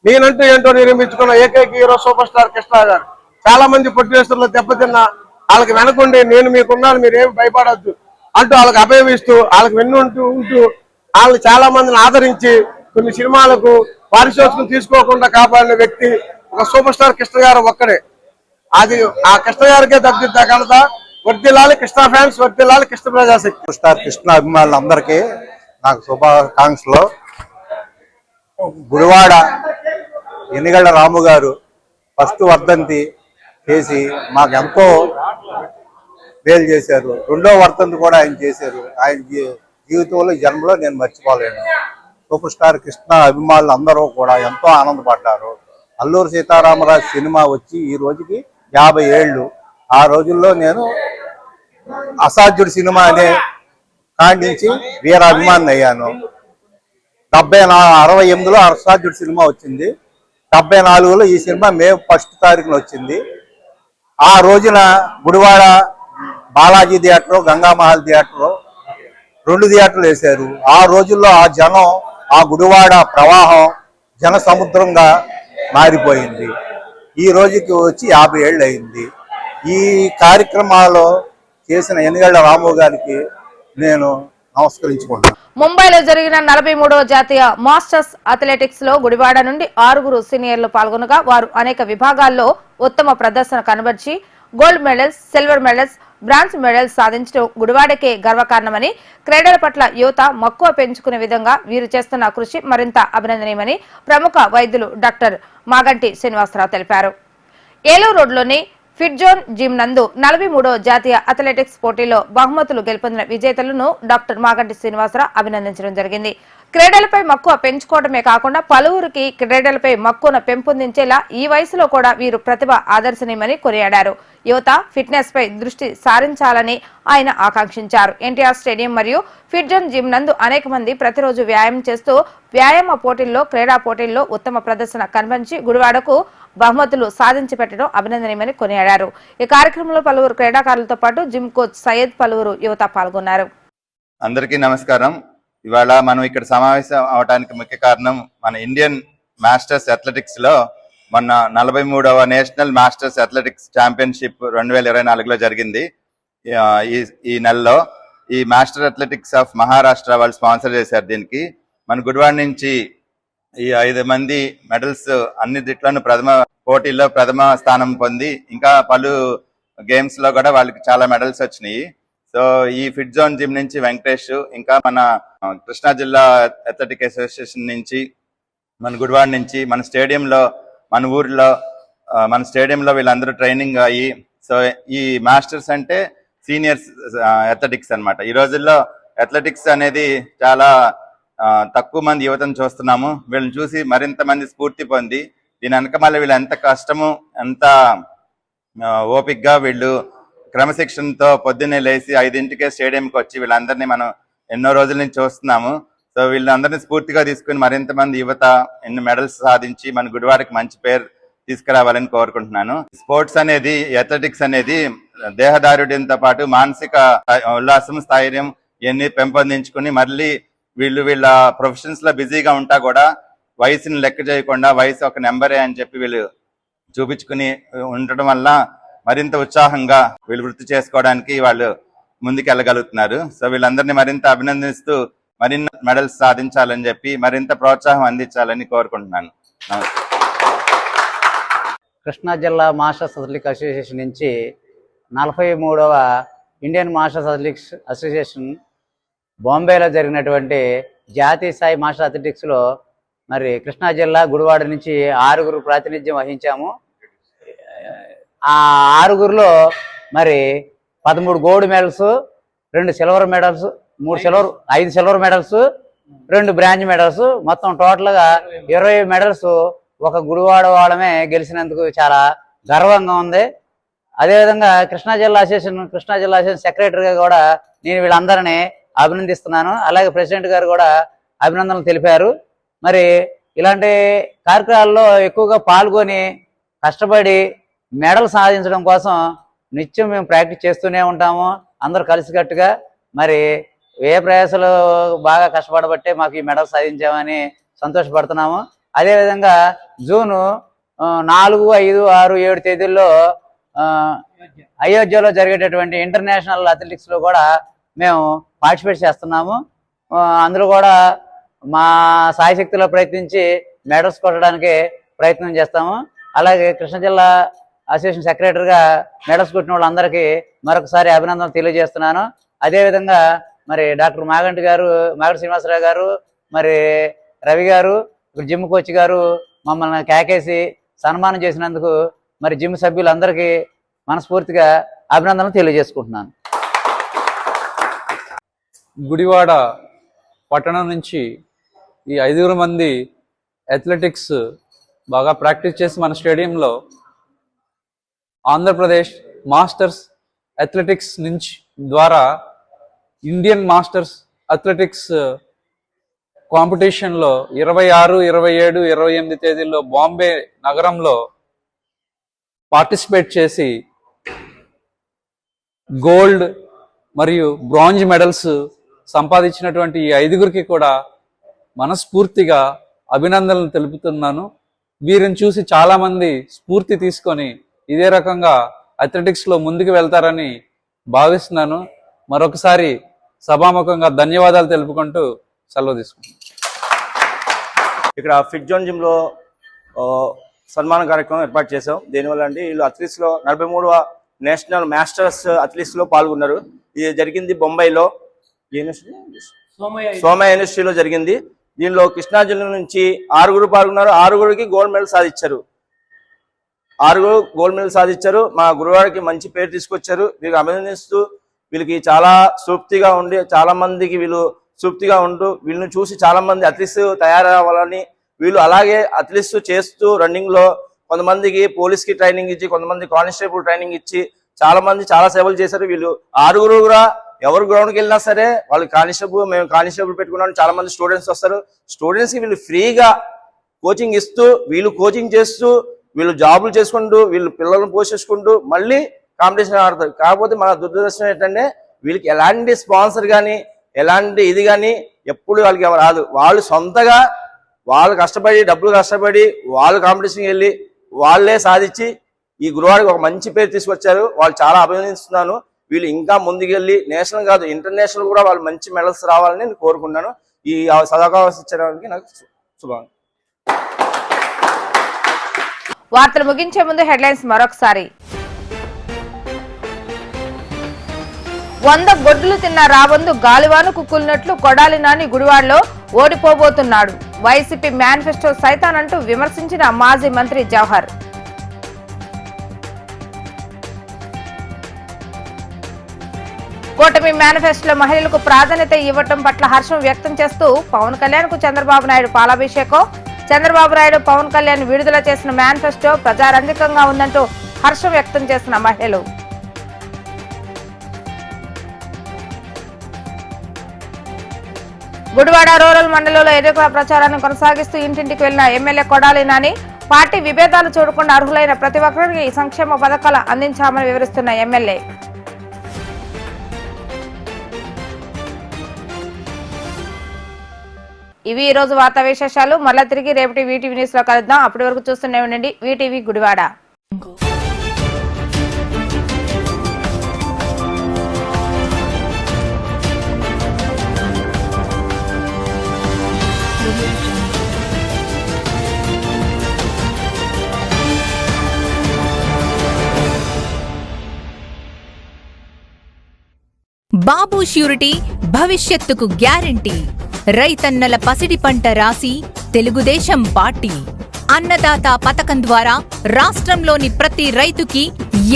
[SPEAKER 9] నేనంటూ ఏంటో నిరూపించుకున్న ఏకైక హీరో సూపర్ స్టార్ కృష్ణ గారు. చాలా మంది ప్రొడ్యూసర్లు దెబ్బతిన్న వాళ్ళకి వెనకుండి నేను మీకున్నాను, మీరేమి భయపడద్దు అంటూ వాళ్ళకి అభయం ఇస్తూ, వాళ్ళకి వెన్నుంటూ వాళ్ళని చాలా మందిని ఆదరించి కొన్ని సినిమాలకు పారితోషికం తీసుకోకుండా కాపాడిన వ్యక్తి ఒక సూపర్ స్టార్ కృష్ణ గారు ఒక్కడే. అది ఆ కృష్ణ గారికే తగ్గిద్దా కనుక వర్దిల్లాలి కృష్ణ ఫ్యాన్స్, వర్దిల్లాలి కృష్ణ ప్రజాశక్తి.
[SPEAKER 11] స్టార్ కృష్ణ అభిమానులందరికీ నాకు శుభాకాంక్షలు. గుడివాడ ఎన్నిగళ్ల రాము గారు ఫస్ట్ వర్ధంతి చేసి మాకు ఎంతో మేలు చేశారు. రెండో వర్ధంతి కూడా ఆయన చేశారు. ఆయన జీవితంలో జన్మలో నేను మర్చిపోలేను. సూపర్ స్టార్ కృష్ణ అభిమానులు అందరూ కూడా ఎంతో ఆనందపడ్డారు. అల్లూరి సీతారామరాజు సినిమా వచ్చి ఈ రోజుకి 50 ఏళ్ళు. ఆ రోజుల్లో నేను అసాధ్యుడి సినిమా అనే కాండించి వీరాభిమాని అయ్యాను. 68లో అసాధ్యుడి సినిమా వచ్చింది. 74లో ఈ సినిమా మే 1 తారీఖున వచ్చింది. ఆ రోజున గుడివాడ బాలాజీ థియేటర్, గంగామహల్ థియేటర్ 2 థియేటర్లు వేశారు. ఆ రోజుల్లో ఆ జనం, ఆ గుడివాడ ప్రవాహం జన సముద్రంగా మారిపోయింది. ఈ రోజుకి వచ్చి 50 ఏళ్ళు అయింది. ఈ కార్యక్రమాల్లో చేసిన ఎన్నిగళ్ల రాము గారికి నేను నమస్కరించుకుంటున్నాను.
[SPEAKER 2] ముంబైలో జరిగిన 43వ జాతీయ మాస్టర్స్ అథ్లెటిక్స్ లో గుడివాడ నుండి 6 సీనియర్లు పాల్గొనగా వారు అనేక విభాగాల్లో ఉత్తమ ప్రదర్శన కనబర్చి gold medals, silver medals, bronze medals సాధించడం గుడివాడకే గర్వకారణమని, క్రీడల పట్ల యువత మక్కువ పెంచుకునే విధంగా వీరు చేస్తున్న కృషి మరింత అభినందనీయమని ప్రముఖ వైద్యులు డాక్టర్ మాగంటి శ్రీనివాసరావు తెలిపారు. ఏలూరు రోడ్లోని ఫిట్ జోన్ జిమ్ నందు 43వ జాతీయ అథ్లెటిక్స్ పోటీలో బహుమతులు గెలుపొందిన విజేతలను డాక్టర్ మాగంటి శ్రీనివాసరావు అభినందించడం జరిగింది. క్రీడలపై మక్కువ పెంచుకోవడమే కాకుండా పలువురికి క్రీడలపై మక్కువను పెంపొందించేలా ఈ వయసులో కూడా వీరు ప్రతిభ ఆదర్శనీయమని కొనియాడారు. యువత ఫిట్నెస్ పై దృష్టి సారించాలని ఆయన ఆకాంక్షించారు. ఎన్టీఆర్ స్టేడియం మరియు ఫిట్ జోన్ జిమ్ నందు అనేక మంది ప్రతిరోజు వ్యాయామం చేస్తూ వ్యాయామ పోటీల్లో, క్రీడా పోటీల్లో ఉత్తమ ప్రదర్శన కనబరిచి గుడివాడకు బహుమతులు సాధించి పెట్టడం అభినందనీయమని కొనియాడారు. ఈ కార్యక్రమంలో పలువురు క్రీడాకారులతో పాటు జిమ్ కోచ్ సయ్యద్, పలువురు యువత పాల్గొన్నారు.
[SPEAKER 12] అందరికీ నమస్కారం. ఇవాళ మనం ఇక్కడ సమావేశం అవడానికి ముఖ్య కారణం మన ఇండియన్ మాస్టర్స్ అథ్లెటిక్స్ లో మొన్న 43వ నేషనల్ మాస్టర్స్ అథ్లెటిక్స్ ఛాంపియన్షిప్ 2024లో జరిగింది. ఈ నెలలో ఈ మాస్టర్ అథ్లెటిక్స్ ఆఫ్ మహారాష్ట్ర వాళ్ళు స్పాన్సర్ చేశారు. దీనికి మన గుడివాడ నుంచి ఈ 5 మంది మెడల్స్ అన్నిట్లోనూ పోటీల్లో ప్రథమ స్థానం పొంది ఇంకా పలు గేమ్స్ లో కూడా వాళ్ళకి చాలా మెడల్స్ వచ్చినాయి. సో ఈ ఫిట్ జోన్ జిమ్ నుంచి వెంకటేష్, ఇంకా మన కృష్ణా జిల్లా అథ్లెటిక్ అసోసియేషన్ నుంచి, మన గుడివాడ నుంచి, మన స్టేడియంలో, మన ఊర్లో, మన స్టేడియంలో వీళ్ళందరూ ట్రైనింగ్ అయ్యి, సో ఈ మాస్టర్స్ అంటే సీనియర్స్ అథ్లెటిక్స్ అన్నమాట. ఈ రోజుల్లో అథ్లెటిక్స్ అనేది చాలా తక్కువ మంది యువతను చూస్తున్నాము. వీళ్ళని చూసి మరింత మంది స్ఫూర్తి పొంది దీని వెనక మళ్ళీ వీళ్ళు ఎంత కష్టము, ఎంత ఓపిక్గా వీళ్ళు క్రమశిక్షణతో పొద్దున్నే లేచి 5ంటికే స్టేడియంకి వచ్చి వీళ్ళందరినీ మనం ఎన్నో రోజుల నుంచి చూస్తున్నాము. సో వీళ్ళందరినీ స్ఫూర్తిగా తీసుకుని మరింత మంది యువత ఎన్ని మెడల్స్ సాధించి మన గుడివాడకి మంచి పేరు తీసుకురావాలని కోరుకుంటున్నాను. స్పోర్ట్స్ అనేది, అథ్లెటిక్స్ అనేది దేహదారుడ్యంతో పాటు మానసిక ఉల్లాసం, స్థైర్యం ఇవన్నీ పెంపొందించుకుని మళ్ళీ వీళ్ళ ప్రొఫెషన్స్ లో బిజీగా ఉంటా కూడా వయసుని లెక్క చేయకుండా వయసు ఒక నెంబరే అని చెప్పి వీళ్ళు చూపించుకుని ఉండటం వల్ల మరింత ఉత్సాహంగా వీళ్ళు వృత్తి చేసుకోవడానికి వాళ్ళు ముందుకు వెళ్ళగలుగుతున్నారు. సో వీళ్ళందరినీ మరింత అభినందిస్తూ మరిన్ని మెడల్స్ సాధించాలని చెప్పి మరింత ప్రోత్సాహం అందించాలని కోరుకుంటున్నాను.
[SPEAKER 13] కృష్ణా జిల్లా మాస్టర్స్ అథ్లెటిక్స్ అసోసియేషన్ నుంచి 43వ ఇండియన్ మాస్టర్స్ అథ్లెటిక్స్ అసోసియేషన్ బాంబేలో జరిగినటువంటి జాతీయ స్థాయి మాస్టర్ అథ్లెటిక్స్లో మరి కృష్ణా జిల్లా గుడివాడ నుంచి 6 ప్రాతినిధ్యం వహించాము. ఆ 6లో మరి 13 gold medals, 2 silver medals, 5 silver medals, 2 bronze medals, మొత్తం టోటల్గా 20 మెడల్స్ ఒక గుడివాడ వాళ్ళమే గెలిచినందుకు చాలా గర్వంగా ఉంది. అదేవిధంగా కృష్ణా జిల్లా అసోసియేషన్ సెక్రటరీగా కూడా నేను వీళ్ళందరినీ అభినందిస్తున్నాను. అలాగే ప్రెసిడెంట్ గారు కూడా అభినందనలు తెలిపారు. మరి ఇలాంటి కార్యక్రమాల్లో ఎక్కువగా పాల్గొని కష్టపడి మెడల్ సాధించడం కోసం నిత్యం మేము ప్రాక్టీస్ చేస్తూనే ఉంటాము. అందరూ కలిసికట్టుగా మరి ఏ ప్రయాసాలు బాగా కష్టపడబట్టే మాకు ఈ మెడల్ సాధించామని సంతోషపడుతున్నాము. అదేవిధంగా జూన్ 4, 5, 6, 7 తేదీల్లో అయోధ్యలో జరిగేటటువంటి ఇంటర్నేషనల్ అథ్లెటిక్స్లో కూడా మేము పార్టిసిపేట్ చేస్తున్నాము. అందులో కూడా మా సాయశక్తిలో ప్రయత్నించి మెడల్స్ కొట్టడానికి ప్రయత్నం చేస్తాము. అలాగే కృష్ణా జిల్లా అసోసియేషన్ సెక్రటరీగా మెడల్స్ కొట్టిన వాళ్ళందరికీ మరొకసారి అభినందనలు తెలియజేస్తున్నాను. అదేవిధంగా మరి డాక్టర్ మాగంటి శ్రీనివాసరావు గారు, మరి రవి గారు, జిమ్ కోచ్ గారు మమ్మల్ని కేకేసి సన్మానం చేసినందుకు మరి జిమ్ సభ్యులందరికీ మనస్ఫూర్తిగా అభినందనలు తెలియజేసుకుంటున్నాను.
[SPEAKER 14] గుడివాడ పట్టణం నుంచి ఈ 5 మంది అథ్లెటిక్స్ బాగా ప్రాక్టీస్ చేసి మన స్టేడియంలో ఆంధ్రప్రదేశ్ మాస్టర్స్ అథ్లెటిక్స్ నుంచి ద్వారా ఇండియన్ మాస్టర్స్ అథ్లెటిక్స్ కాంపిటీషన్లో 26, 27, 28 తేదీల్లో బాంబే నగరంలో పార్టిసిపేట్ చేసి గోల్డ్ మరియు బ్రాంజ్ మెడల్స్ సంపాదించినటువంటి ఈ 5 కూడా మనస్ఫూర్తిగా అభినందనలు తెలుపుతున్నాను. వీరిని చూసి చాలా మంది స్ఫూర్తి తీసుకొని ఇదే రకంగా అథ్లెటిక్స్ లో ముందుకు వెళ్తారని భావిస్తున్నాను. మరొకసారి సభాముఖంగా ధన్యవాదాలు తెలుపుకుంటూ సెలవు తీసుకుంటాను.
[SPEAKER 15] ఇక్కడ ఫిట్ జోన్ జిమ్ లో సన్మాన కార్యక్రమం ఏర్పాటు చేశాం. దీనివల్ల అండి వీళ్ళు అథ్లెటిక్స్ లో 43వ నేషనల్ మాస్టర్స్ అథ్లెటిక్స్ లో పాల్గొన్నారు. ఇది జరిగింది బొంబాయిలో, సోమయ్య యూనివర్సిటీలో జరిగింది. దీనిలో కృష్ణా జిల్లా నుంచి 6 పాల్గొన్నారు. 6కి గోల్డ్ మెడల్ సాధించారు. 6 గోల్డ్ మెడల్ సాధించారు. మా గురువారికి మంచి పేరు తీసుకొచ్చారు. వీళ్ళకి అభినందిస్తూ వీళ్ళకి చాలా సూప్తిగా ఉండి చాలా మందికి సూప్తిగా ఉంటూ వీళ్ళని చూసి చాలా మంది అథ్లెట్స్ తయారవ్వాలని వీళ్ళు అలాగే అథ్లెట్స్ చేస్తూ రన్నింగ్ లో కొంతమందికి పోలీస్ కి ట్రైనింగ్ ఇచ్చి, కొంతమంది కానిస్టేబుల్ ట్రైనింగ్ ఇచ్చి చాలా మంది చాలా సేవలు చేశారు. వీళ్ళు 6 కూడా ఎవరు గ్రౌండ్కి వెళ్ళినా సరే వాళ్ళు మేము కానిస్టేబుల్ పెట్టుకున్నాం. చాలా మంది స్టూడెంట్స్ వస్తారు. స్టూడెంట్స్ కి వీళ్ళు ఫ్రీగా కోచింగ్ ఇస్తూ వీళ్ళు కోచింగ్ చేస్తూ వీళ్ళు జాబులు చేసుకుంటూ వీళ్ళు పిల్లలను పోషించుకుంటూ మళ్ళీ కాంపిటీషన్ ఆడతారు. కాకపోతే మన దురదృష్టం ఏంటంటే వీళ్ళకి ఎలాంటి స్పాన్సర్ కానీ ఎలాంటి ఇది కానీ ఎప్పుడు వాళ్ళకి రాదు. వాళ్ళు సొంతగా వాళ్ళు కష్టపడి డబ్బులు కష్టపడి వాళ్ళు కాంపిటీషన్కి వెళ్ళి వాళ్ళే సాధించి ఈ గురువారికి ఒక మంచి పేరు తీసుకొచ్చారు. వాళ్ళు చాలా అభినందిస్తున్నాను. వీళ్ళు ఇంకా ముందుకెళ్ళి నేషనల్ కాదు ఇంటర్నేషనల్ కూడా వాళ్ళు మంచి మెడల్స్ రావాలని నేను కోరుకున్నాను. ఈ సదవకాశం ఇచ్చడానికి నాకు శుభాకాంక్షలు.
[SPEAKER 2] వార్తలు ముగించే ముందు హెడ్లైన్స్ మరొకసారి. 100 గొడ్డులు తిన్న రాబందు గాలివాను కుక్కులినట్లు కొడాలి నాని గుడివాడలో ఓడిపోబోతున్నాడు. వైసీపీ మేనిఫెస్టో సైతానంటూ విమర్శించిన మాజీ మంత్రి జవహర్. కూటమి మేనిఫెస్టోలో మహిళలకు ప్రాధాన్యత ఇవ్వటం పట్ల హర్షం వ్యక్తం చేస్తూ పవన్ కళ్యాణ్ కు చంద్రబాబు నాయుడు పాలాభిషేకం. చంద్రబాబు నాయుడు పవన్ కళ్యాణ్ విడుదల చేసిన మేనిఫెస్టో ప్రజారంజకంగా ఉందంటూ హర్షం వ్యక్తం చేసిన మహిళలు. గుడివాడ రూరల్ మండలంలో ఎన్నికల ప్రచారాన్ని కొనసాగిస్తూ ఇంటింటికి వెళ్లిన ఎమ్మెల్యే కొడాలి నాని పార్టీ విభేదాలు చూడకుండా అర్హులైన ప్రతి ఒక్కరికి సంక్షేమ పథకాలు అందించామని వివరిస్తున్న ఎమ్మెల్యే. ఇవి ఈ రోజు వార్తా విశేషాలు. మళ్ళా తిరిగి రేపటి వీటీవీ న్యూస్ లో కలుద్దాం. అప్పటి వరకు చూస్తూనే ఉండండి వీటీవీ గుడివాడ.
[SPEAKER 1] బాబు ష్యూరిటీ భవిష్యత్తుకు గ్యారంటీ. రైతన్నల పసిడి పంట రాసి తెలుగుదేశం పార్టీ. అన్నదాత పథకం ద్వారా రాష్ట్రంలోని ప్రతి రైతుకి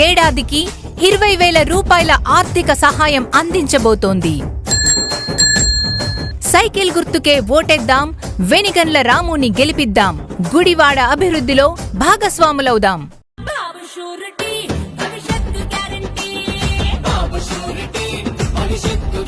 [SPEAKER 1] ఏడాదికి 20,000 రూపాయల ఆర్థిక సహాయం అందించబోతోంది. సైకిల్ గుర్తుకే ఓటేద్దాం, వెనిగండ్ల రాముని గెలిపిద్దాం, గుడివాడ అభివృద్ధిలో భాగస్వాములవుదాం. భవిష్యత్తు